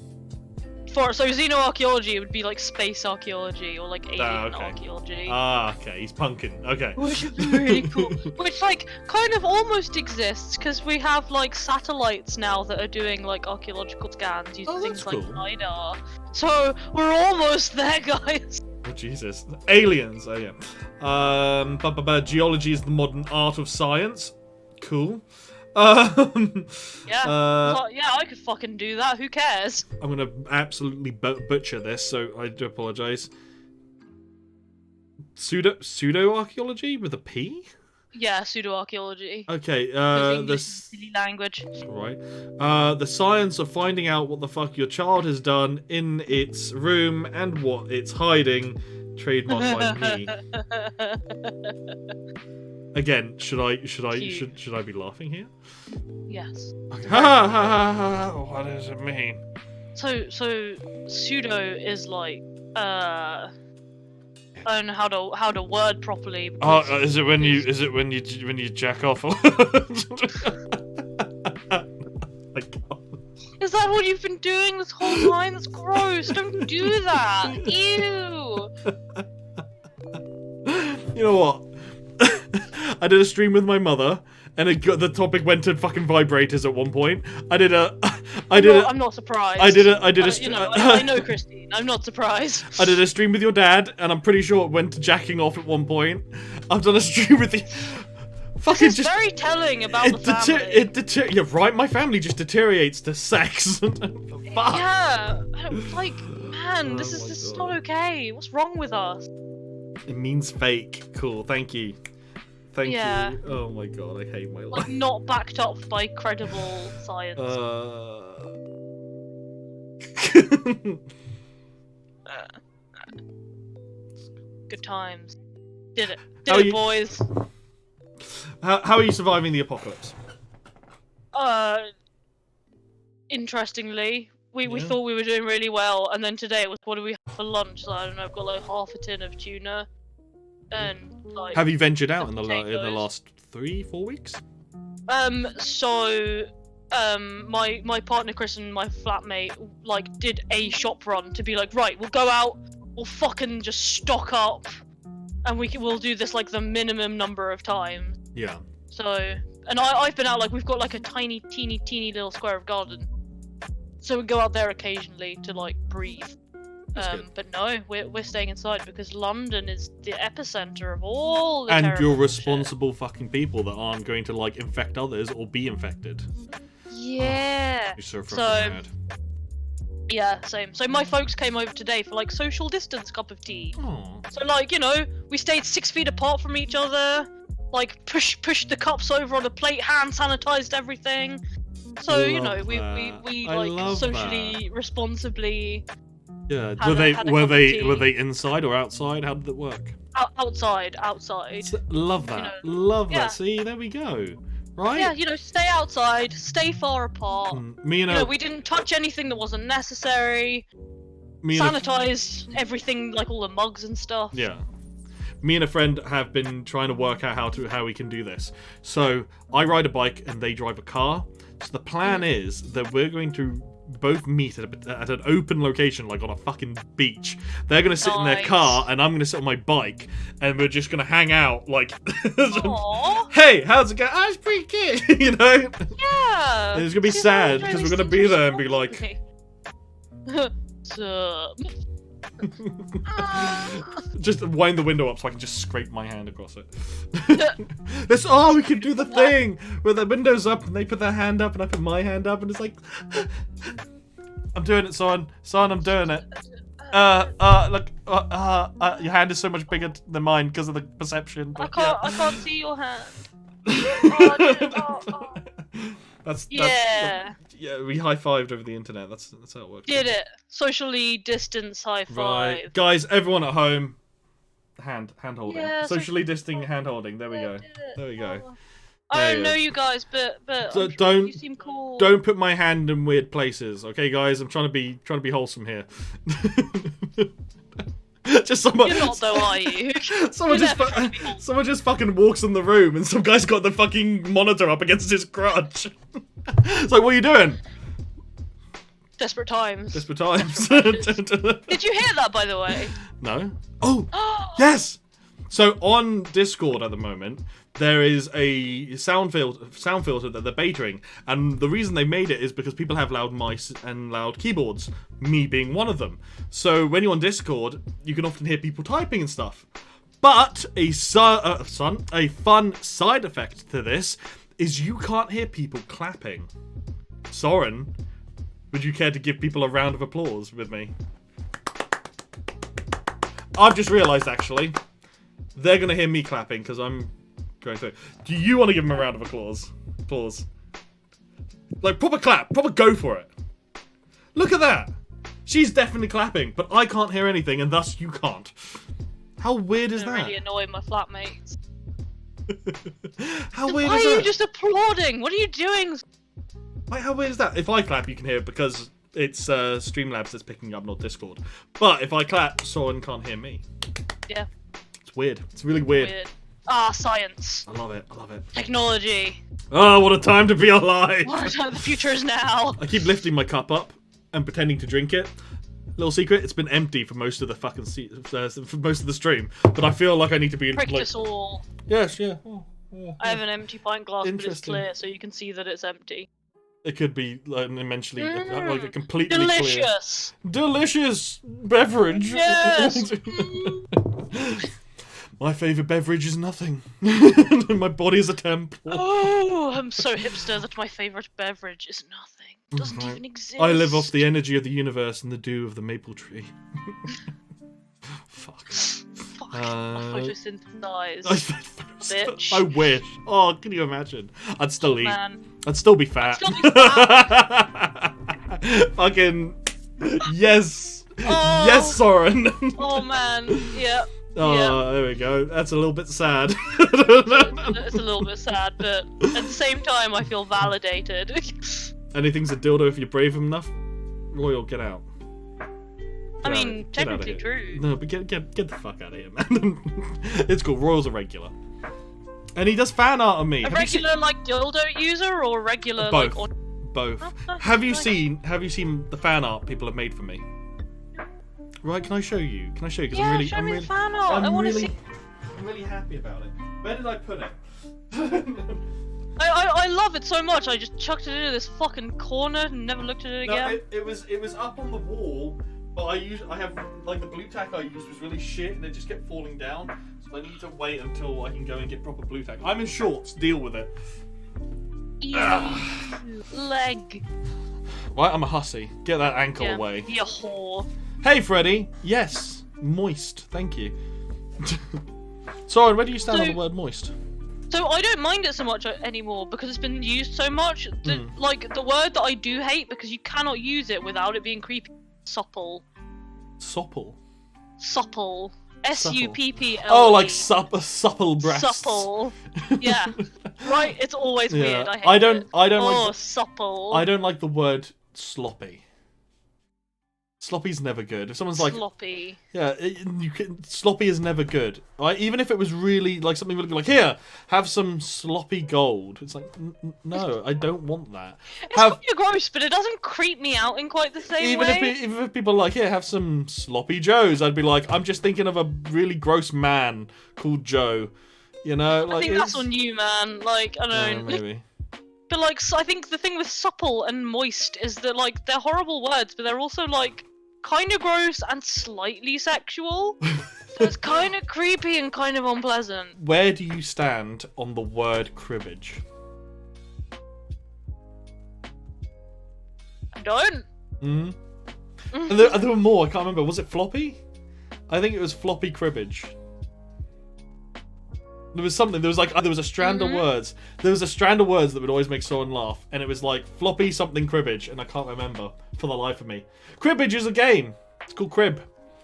so xenoarchaeology would be like space archaeology or like alien archaeology. Ah, okay, he's punking. Okay. Which would be really cool. Which like kind of almost exists because we have like satellites now that are doing like archaeological scans using things like LiDAR. So we're almost there, guys. Oh Jesus, aliens. Oh yeah. Geology is the modern art of science. Cool. Yeah, I could fucking do that. Who cares? I'm gonna absolutely butcher this, so I do apologize. Pseudo archaeology with a P? Yeah, pseudo-archaeology. Okay, this silly language. Right. The science of finding out what the fuck your child has done in its room and what it's hiding. Trademarked by me. Again, should I be laughing here? Yes. Okay. Ha ha ha ha! What does it mean? So pseudo is like I don't know how to word properly. Oh, is it when you jack off? My God. Is that what you've been doing this whole time? That's gross. Don't do that. Ew. You know what? I did a stream with my mother, and the topic went to fucking vibrators at one point. I'm not surprised. I know Christine. I'm not surprised. I did a stream with your dad, and I'm pretty sure it went to jacking off at one point. I've done a stream with the. Fucking this is very telling about the family. You're right. My family just deteriorates to sex. Fuck. Yeah, like man, this is not okay. What's wrong with us? It means fake. Cool. Thank you. Thank you. Oh my God, I hate my life. Like not backed up by credible science. Good times. Did it, boys. How are you surviving the apocalypse? Interestingly, we thought we were doing really well, and then today it was, what do we have for lunch? So I don't know, I've got like half a tin of tuna. And like, have you ventured out in the last 3-4 weeks? My partner Chris and my flatmate like did a shop run to be like, right, we'll go out, we'll fucking just stock up, and we'll do this like the minimum number of times. Yeah. So, and I've been out, like we've got like a tiny little square of garden, so we go out there occasionally to like breathe. But no, we're staying inside because London is the epicenter of all the and you're responsible fucking people that aren't going to like infect others or be infected. Yeah. You're so fucking mad. Yeah, same. So my folks came over today for like social distance cup of tea. Aww. So like, you know, we stayed 6 feet apart from each other, like pushed the cups over on a plate, hand sanitized everything. So, you know, we like socially responsibly. Yeah. Were they inside or outside? How did it work? Outside. Love that. You know, love that. See, there we go. Right? Yeah, you know, stay outside, stay far apart. We didn't touch anything that wasn't necessary. Sanitized everything, like all the mugs and stuff. Yeah. Me and a friend have been trying to work out how we can do this. So I ride a bike and they drive a car. So the plan is that we're going to both meet at an open location, like on a fucking beach. They're gonna sit in their car and I'm gonna sit on my bike, and we're just gonna hang out like hey, how's it going? Oh, it's pretty good. You know? Yeah. And it's gonna be sad because we're gonna be there and be like just wind the window up so I can just scrape my hand across it. We can do the thing where the window's up and they put their hand up and I put my hand up and it's like I'm doing it, son, I'm doing it. Look, your hand is so much bigger than mine because of the perception. I But, can't see your hand. Oh, dude, oh. That's Yeah. yeah. We high-fived over the internet. That's how it works. Did it. Socially distance high five. Right, guys, everyone at home, hand holding. Yeah, Socially distancing hand holding. There we go. There we go. I don't know you guys, but So I'm sure don't- you seem cool. Don't put my hand in weird places, okay, guys? I'm trying to be wholesome here. Just someone. You're not though, are you? Someone You're just, never trying to be wholesome. someone just fucking walks in the room and some guy's got the fucking monitor up against his crotch. It's like, what are you doing? Desperate times. Desperate times. Did you hear that, by the way? No. Oh, yes. So on Discord at the moment, there is a sound filter that they're betaing, and the reason they made it is because people have loud mice and loud keyboards, me being one of them. So when you're on Discord, you can often hear people typing and stuff. But a fun side effect to this is you can't hear people clapping. Sorren, would you care to give people a round of applause with me? I've just realised, actually, they're going to hear me clapping because I'm going through. Do you want to give them a round of applause? Applause. Like, proper clap. Proper go for it. Look at that. She's definitely clapping, but I can't hear anything, and thus you can't. How weird is I'm that? really annoying my flatmates. How weird Why is are you that? just applauding? What are you doing? Wait, how weird is that? If I clap, you can hear it because it's Streamlabs that's picking up, not Discord. But if I clap, Soren can't hear me. Yeah. It's weird. It's really weird. Ah, science. I love it. I love it. Technology. Oh, what a time to be alive! What a time the future is now. I keep lifting my cup up and pretending to drink it. Little secret, it's been empty for most of the fucking for most of the stream. But I feel like I need to be Pricked like. us all. Yes, yeah. Oh, yeah. I have an empty pint glass, but it's Interesting. clear, so you can see that it's empty. It could be like an immensely, like a completely clear, Delicious. delicious beverage. Yes. My favourite beverage is nothing. My body is a temple. Oh, I'm so hipster that my favourite beverage is nothing. It doesn't Right. even exist. I live off the energy of the universe and the dew of the maple tree. Fuck. Fuck. I photosynthesize. Bitch. I wish. Oh, can you imagine? I'd still eat. Man. I'd still be fat. Still be fat. Fucking yes. Oh. Yes, Soren. Oh man. Yeah. Oh, Yeah. there we go. That's a little bit sad. It's a little bit sad, but at the same time, I feel validated. Anything's a dildo if you're brave enough. Royal, get out. I Get mean, out of technically here. true. No, but get the fuck out of here, man. It's cool. Royal's a regular, and he does fan art of me. A Have you seen- regular like dildo user or a regular Both. like? Both. Oh, nice, Have you nice. seen the fan art people have made for me? Right, can I show you? Can I show you? Because Yeah, I'm really, show I'm me really, the fan art. I I'm want to really, see. I'm really happy about it. Where did I put it? I love it so much. I just chucked it into this fucking corner and never looked at it No, again. it was up on the wall, but I have like the blue tack I used was really shit and it just kept falling down. So I need to wait until I can go and get proper blue tack. I'm in shorts. Deal with it. Leg. Right, I'm a hussy. Get that ankle Yeah. away. You whore. Hey, Freddy. Yes, moist. Thank you. Sorry, where do you stand on So- the word moist? So I don't mind it so much anymore because it's been used so much. Like the word that I do hate because you cannot use it without it being creepy. Supple. Supple. Supple. S-U-P-P-L-E. Oh, like supple breasts. Supple. Yeah. Right. It's always Yeah. weird. I hate I don't. it. I don't Oh, like. supple. I don't like the word sloppy. Sloppy's never good. If someone's like, sloppy. yeah, sloppy is never good. Right? Even if it was really like something really good, like here, have some sloppy gold. It's like, no, I don't want that. It's Have kind of gross, but it doesn't creep me out in quite the same even way. even if people are like, here, have some sloppy joes, I'd be like, I'm just thinking of a really gross man called Joe. You know, like I think that's it's- on you, man. Like, I don't know. maybe. But like, I think the thing with supple and moist is that like they're horrible words, but they're also like kind of gross and slightly sexual. So it's kind of creepy and kind of unpleasant. Where do you stand on the word cribbage? I don't. Hmm. And there were more. I can't remember. Was it floppy? I think it was floppy cribbage. There was something. There was a strand of words. There was a strand of words that would always make someone laugh, and it was like floppy something cribbage, and I can't remember for the life of me. Cribbage is a game. It's called crib.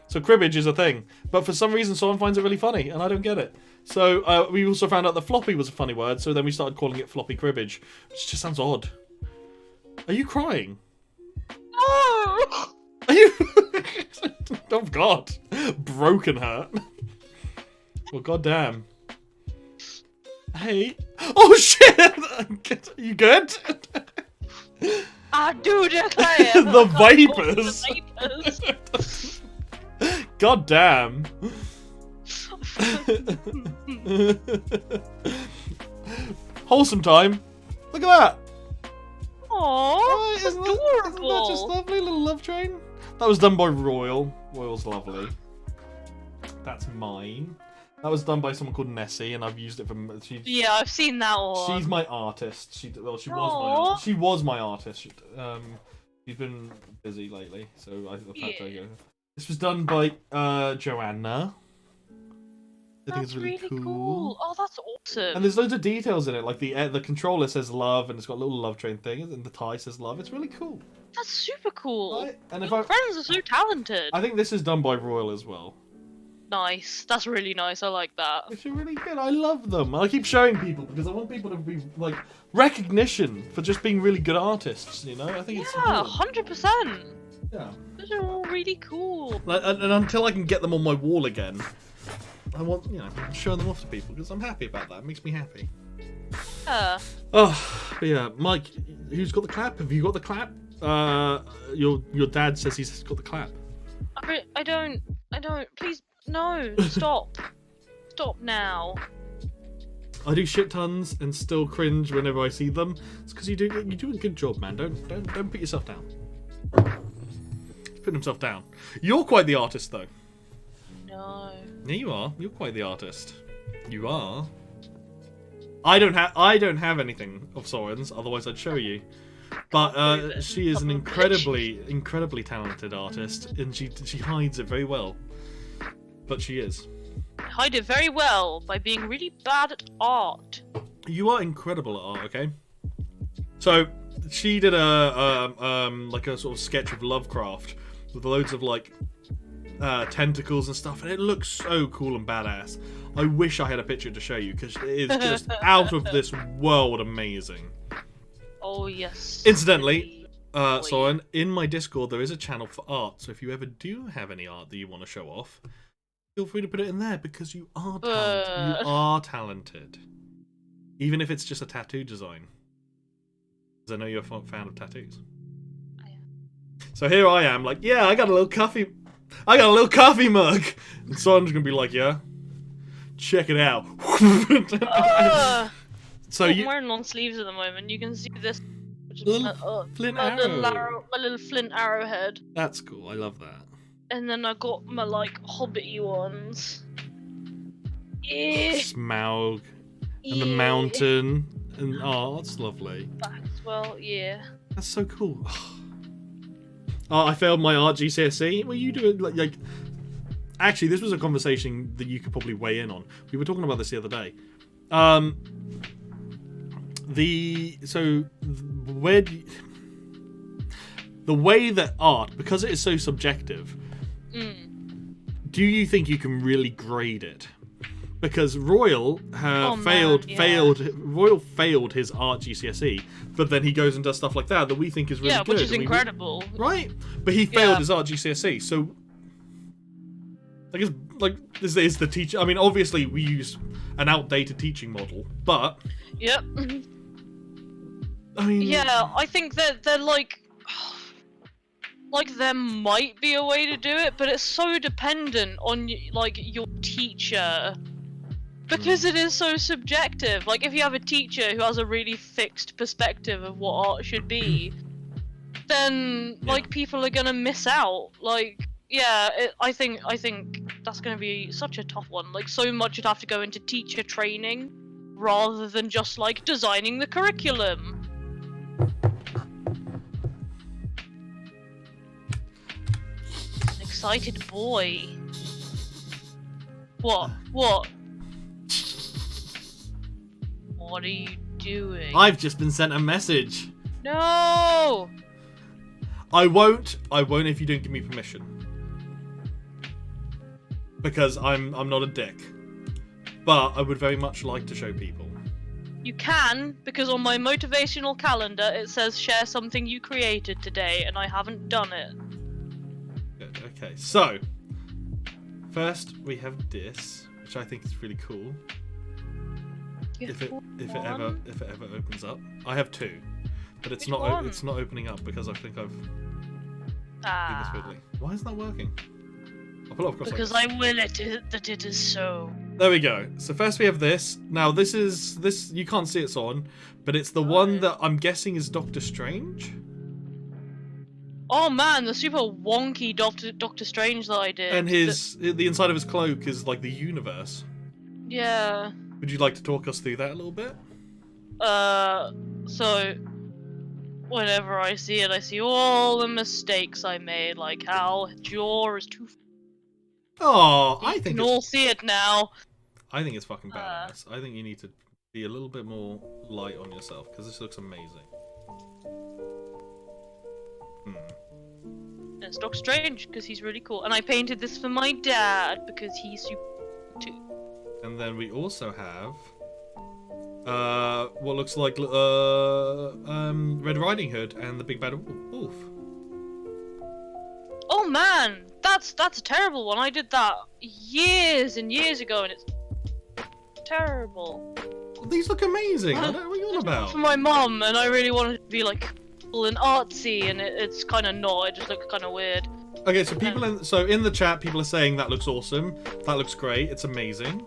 So cribbage is a thing, but for some reason someone finds it really funny, and I don't get it. So we also found out that floppy was a funny word, so then we started calling it floppy cribbage, which just sounds odd. Are you crying? No! Are you? Oh God! Broken heart. Well, goddamn. Hey. Oh shit! Are you good? I do declare The vapors. The vapors. God damn. Wholesome time. Look at that. Aww, it's Isn't adorable. that just lovely? Little love train. That was done by Royal. Royal's lovely. That's mine. That was done by someone called Nessie, and I've used it for. Yeah, I've seen that one. She's my artist. She was my artist. She's been busy lately, so I've had to go. This was done by Joanna. I think it's really cool. Oh, that's awesome. And there's loads of details in it, like the controller says love, and it's got a little love train thing, and the tie says love. It's really cool. That's super cool. Right? And Your friends are so talented. I think this is done by Royal as well. Nice. That's really nice. I like that. Which are really good. I love them. I keep showing people because I want people to be like recognition for just being really good artists. You know, I think it's important. 100%. Yeah. Those are all really cool. And until I can get them on my wall again, I want show them off to people because I'm happy about that. It makes me happy. Yeah. Oh, but yeah, Mike, who's got the clap? Have you got the clap? Your dad says he's got the clap. I don't. Please, no. Stop. Stop now. I do shit tons and still cringe whenever I see them. It's because you do a good job, man. Don't put yourself down. He's putting himself down. You're quite the artist, though. No. Yeah, you are. You're quite the artist. You are. I don't have anything of Sorren's, otherwise I'd show you. But she is an incredibly talented artist, and she hides it very well. But she is. I hide it very well by being really bad at art. You are incredible at art, okay? So she did a sort of sketch of Lovecraft with loads of tentacles and stuff, and it looks so cool and badass. I wish I had a picture to show you because it is just out of this world amazing. Oh yes. Incidentally, Soren, in my Discord there is a channel for art, so if you ever do have any art that you want to show off, feel free to put it in there because you are talented. You are talented. Even if it's just a tattoo design. Because I know you're a fan of tattoos. I am. So here I am, like, yeah, I got a little coffee mug. And Soren's gonna be like, yeah, check it out. So I'm wearing long sleeves at the moment. You can see this. Little flint arrow. My little flint arrowhead. That's cool. I love that. And then I got my hobbity ones. Yeah. Smaug and the mountain and that's lovely. That as well, yeah. That's so cool. Oh, I failed my art GCSE. Well, you do it like. Actually, this was a conversation that you could probably weigh in on. We were talking about this the other day. The way that art, because it is so subjective, do you think you can really grade it? Because Royal failed his art GCSE, but then he goes and does stuff like that we think is really good. Yeah, which is incredible. Right? But he failed his art GCSE, so this is the teacher. I mean, obviously we use an outdated teaching model, but yep. I mean, yeah, I think that they're like there might be a way to do it, but it's so dependent on your teacher. Because it is so subjective. Like, if you have a teacher who has a really fixed perspective of what art should be, then people are gonna miss out. I think that's gonna be such a tough one. So much would have to go into teacher training rather than just designing the curriculum. excited boy. What? What? What are you doing? I've just been sent a message. No! I won't if you don't give me permission. Because I'm not a dick. But I would very much like to show people. You can, because on my motivational calendar it says share something you created today, and I haven't done it. Good, okay, so first we have this, which I think is really cool. If it ever opens up. I have two. But it's not opening up because I think I've done this weirdly. Why isn't that working? I'll pull it up across because like I will it that it is so. There we go. So first we have this. Now this you can't see it's on, but it's the one that I'm guessing is Doctor Strange. Oh man, the super wonky Doctor Strange that I did. And the inside of his cloak is like the universe. Yeah. Would you like to talk us through that a little bit? So whenever I see it, I see all the mistakes I made, like how jaw is too. Oh, You can all see it now. I think it's fucking badass. I think you need to be a little bit more light on yourself because this looks amazing. And it's Doctor Strange because he's really cool, and I painted this for my dad because he's super too. And then we also have what looks like Red Riding Hood and the Big Bad Wolf. Oh man, that's a terrible one. I did that years and years ago, and it's terrible. Well, these look amazing. I don't know what you're on about. For my mum, and I really wanted it to be like cool and artsy, and it's kind of not. It just looks kind of weird. Okay, so in the chat, people are saying that looks awesome. That looks great. It's amazing.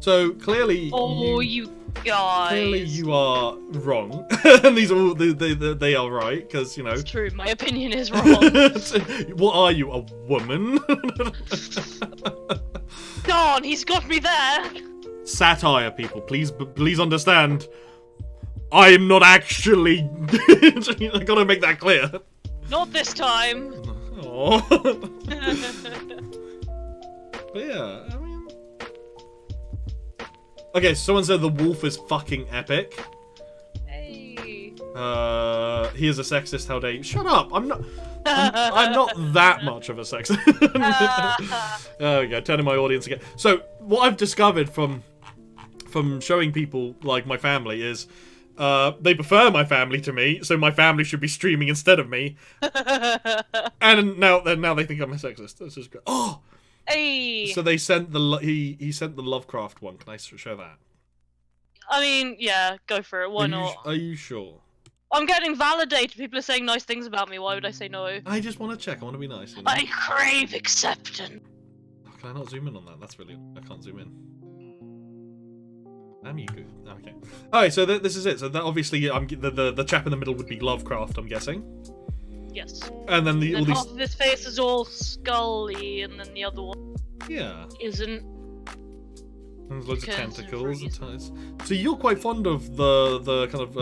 So clearly, you guys. Clearly, you are wrong, and these are all they are right because you know. It's true. My opinion is wrong. What are you, a woman? Darn, he's got me there. Satire, people. Please understand. I am not actually. I gotta make that clear. Not this time. Oh. But yeah, I mean. Okay, someone said the wolf is fucking epic. Hey. He is a sexist. How dare you? Shut up! I'm not that much of a sexist. There we go. Turning my audience again. So what I've discovered from showing people like my family is. They prefer my family to me, so my family should be streaming instead of me. And now they think I'm a sexist. This is great. Oh, hey. So they sent he sent the Lovecraft one. Can I show that? I mean, yeah, go for it. Why not? Are you sure? I'm getting validated. People are saying nice things about me. Why would I say no? I just want to check. I want to be nice. You know? I crave acceptance. Oh, can I not zoom in on that? That's really. I can't zoom in. Damn you, goof. Okay. Alright, so this is it. So that obviously, the chap in the middle would be Lovecraft, I'm guessing. Yes. And then all these. Half of his face is all scully, and then the other one. Yeah. Isn't. There's loads of tentacles and ties. So you're quite fond of the kind of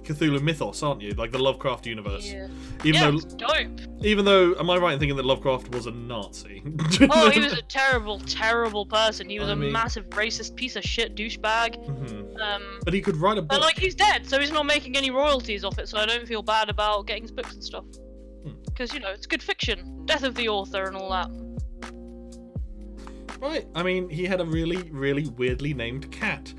Cthulhu mythos, aren't you? Like the Lovecraft universe. Yeah. It's dope. Even though, am I right in thinking that Lovecraft was a Nazi? Oh, he was a terrible, terrible person. He was a massive racist piece of shit douchebag. Mm-hmm. But he could write a book. But like, he's dead, so he's not making any royalties off it. So I don't feel bad about getting his books and stuff. Because you know, it's good fiction. Death of the author and all that. Right. I mean, he had a really, really weirdly named cat.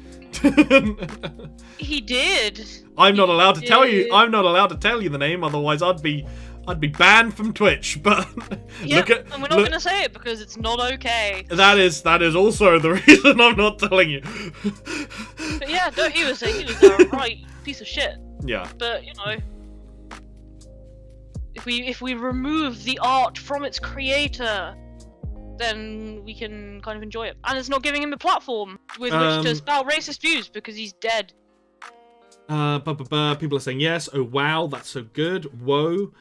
He did. I'm not allowed to tell you. I'm not allowed to tell you the name, otherwise I'd be banned from Twitch. But yeah, and we're not going to say it because it's not okay. That is also the reason I'm not telling you. But yeah, no, he was a right piece of shit. Yeah. But you know, if we remove the art from its creator, then we can kind of enjoy it. And it's not giving him a platform with which to spout racist views because he's dead. People are saying yes. Oh wow, that's so good. Whoa,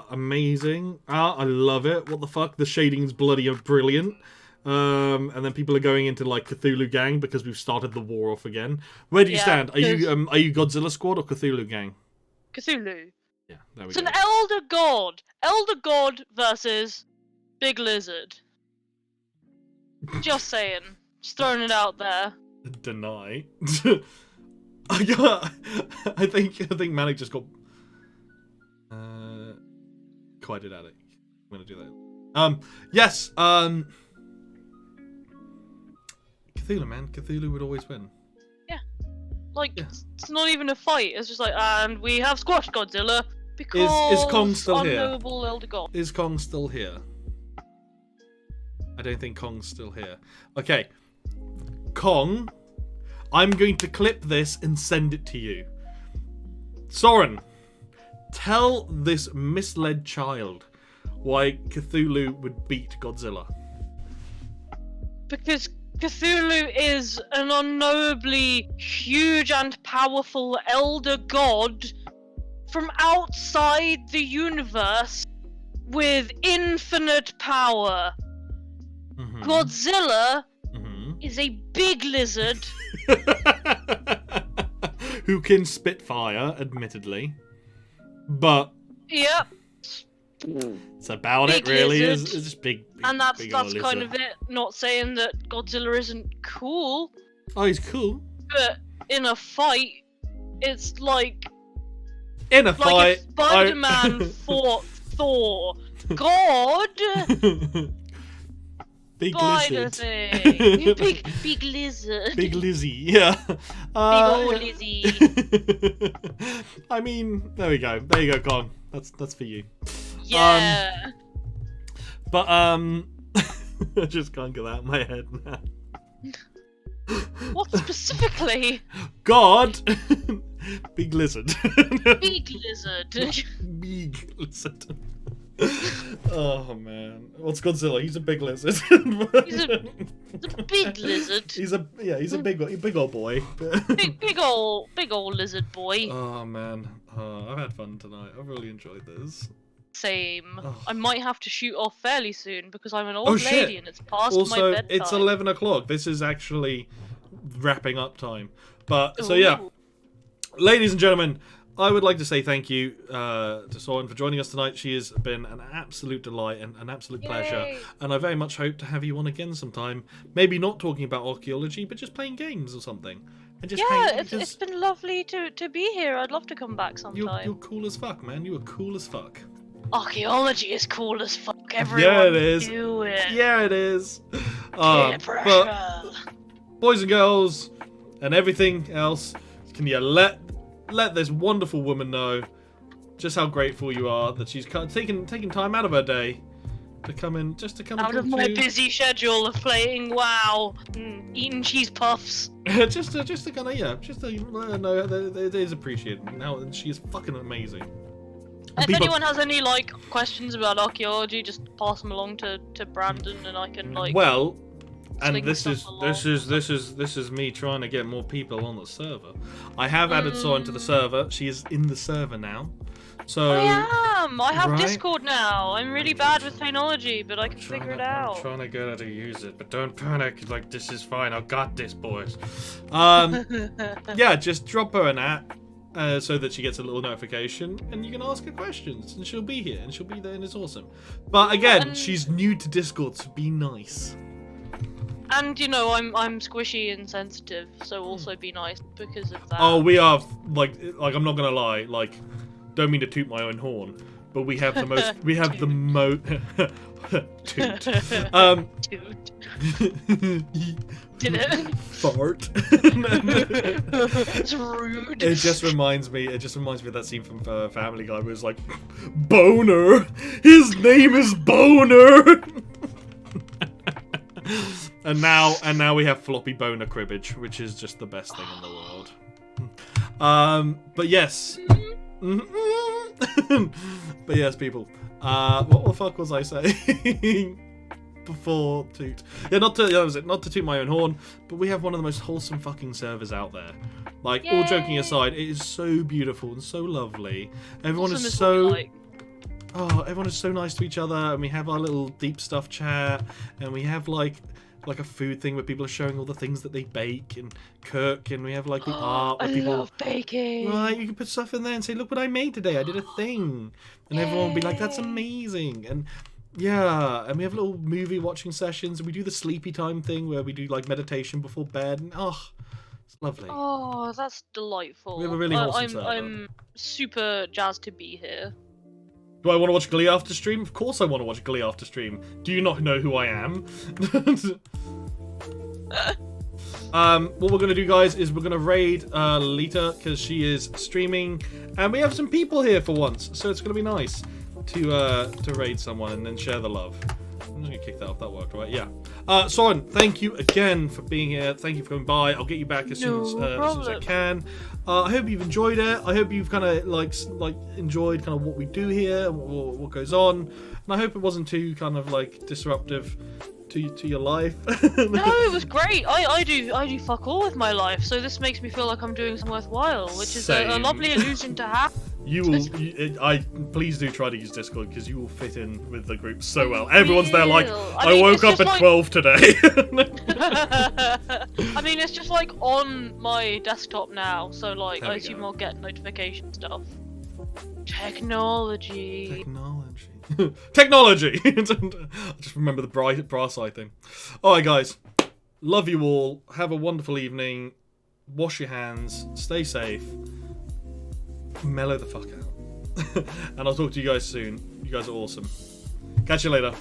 amazing. I love it. What the fuck? The shading's bloody brilliant. And then people are going into like Cthulhu Gang because we've started the war off again. Where do you stand? Are you Godzilla Squad or Cthulhu Gang? Cthulhu. Yeah, there we it's go. It's an elder god. Elder god versus Big lizard. Just saying. Just throwing it out there. Deny. I think Malik just got quite an addict. I'm gonna do that. Yes. Cthulhu, man. Cthulhu would always win. Yeah. Like, Yeah. it's not even a fight. It's just like, and we have squashed Godzilla because Is Kong still here? unknowable elder god. Is Kong still here? I don't think Kong's still here. Okay. Kong, I'm going to clip this and send it to you. Soren, tell this misled child why Cthulhu would beat Godzilla. Because Cthulhu is an unknowably huge and powerful elder god from outside the universe with infinite power. Mm-hmm. Godzilla Mm-hmm. is a big lizard. Who can spit fire, admittedly. But Yep. it's about Big it, really. It's lizard. just big, And that's big old kind lizard. of it. Not saying that Godzilla isn't cool, Oh, he's cool. but in a fight, it's like In a if fight, Spider-Man fought Thor. God, big spider lizard. thing, big lizard, Big Lizzie, yeah. big old Yeah. Lizzie. I mean, there we go. There you go, Kong. That's for you. Yeah. But I just can't get that out of my head now. What specifically? God, big lizard. Big lizard. Big lizard. Oh man, what's Godzilla? He's a big lizard. He's a big lizard. He's a big old boy. Big old lizard boy. Oh man, I've had fun tonight. I've really enjoyed this. Same. Oh. I might have to shoot off fairly soon because I'm an Oh, old shit. lady and it's past my Also, bedtime. it's 11 o'clock. This is actually wrapping up time. But so yeah, Ooh. ladies and gentlemen, I would like to say thank you to Soren for joining us tonight. She has been an absolute delight and an absolute pleasure. Yay. And I very much hope to have you on again sometime. Maybe not talking about archaeology, but just playing games or something. And just Yeah, hang, it's been lovely to be here. I'd love to come back sometime. you're cool as fuck, man. You are cool as fuck. Archaeology is cool as fuck. Everyone it is. do it. Yeah, it is. Peer pressure. But boys and girls and everything else, can you let this wonderful woman know just how grateful you are that she's taken time out of her day to come in, just to come Out and of talk my to you. busy schedule of playing WoW, and eating cheese puffs. just to kind of just to let her know that it is appreciated. Now she is fucking amazing. And If people- anyone has any questions about archaeology, just pass them along to Brandon, and I can well, and sling this stuff is along. me trying to get more people on the server. I have added Soren to the server. She is in the server now. So I am. I have right? Discord now. I'm really bad with technology, but I can trying figure it to- I'm out. trying to get her to use it, but don't panic. Like, this is fine. I got this, boys. Yeah, just drop her an at so that she gets a little notification, and you can ask her questions, and she'll be here, and she'll be there, and it's awesome. But again, and- she's new to Discord, so be nice. And you know, I'm squishy and sensitive, so also be nice because of that. Oh, we are like I'm not gonna lie, like, don't mean to toot my own horn, but we have the most. We have the most. Toot. Dude. Did it? Fart. It's rude. It just reminds me of that scene from Family Guy where it's like, Boner. His name is Boner. and now we have floppy boner cribbage, which is just the best thing in the world. But yes. But yes, people. What the fuck was I saying? Before toot. Yeah, that was it. Not to toot my own horn, but we have one of the most wholesome fucking servers out there. Like, all joking Yay. aside, it is so beautiful and so lovely. Everyone Awesome is is what we so like. everyone is so nice to each other, and we have our little deep stuff chat, and we have like a food thing where people are showing all the things that they bake and cook, and we have like the art where I people love baking. right, you can put stuff in there and say, look what I made today, I did a thing, and everyone will be like, that's Yay. amazing. And Yeah, and we have little movie watching sessions, and we do the sleepy time thing where we do like meditation before bed, and it's lovely. Oh, that's delightful. We have a really wholesome I'm, server. I'm super jazzed to be here. Do I want to watch Glee after stream? Of course I want to watch Glee after stream. Do you not know who I am? What we're going to do, guys, is we're going to raid Lita, because she is streaming, and we have some people here for once, so it's going to be nice to raid someone and then share the love. I'm just going to kick that off. That worked, right? Yeah. Soren, thank you again for being here. Thank you for coming by. I'll get you back as soon as I can. I hope you've enjoyed it. I hope you've kind of like enjoyed kind of what we do here and what goes on. And I hope it wasn't too kind of like disruptive to your life. No, it was great. I do fuck all with my life, so this makes me feel like I'm doing something worthwhile, which is a lovely illusion to have. Please do try to use Discord, because you will fit in with the group so well. Everyone's there like, I mean, woke up at 12 today. I mean, it's just like on my desktop now, so like I assume go. I'll get notification stuff. Technology. Technology! I just remember the brass eye thing. Alright, guys. Love you all. Have a wonderful evening. Wash your hands. Stay safe. Mellow the fuck out. And I'll talk to you guys soon. You guys are awesome. Catch you later.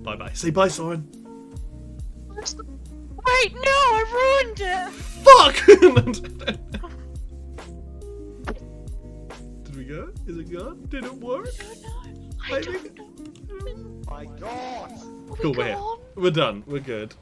Bye bye. Say bye, Soren. Wait, no, I ruined it! Fuck! Did we go? Is it gone? Did it work? I don't know. My God! Cool, we're here. We're done. We're good.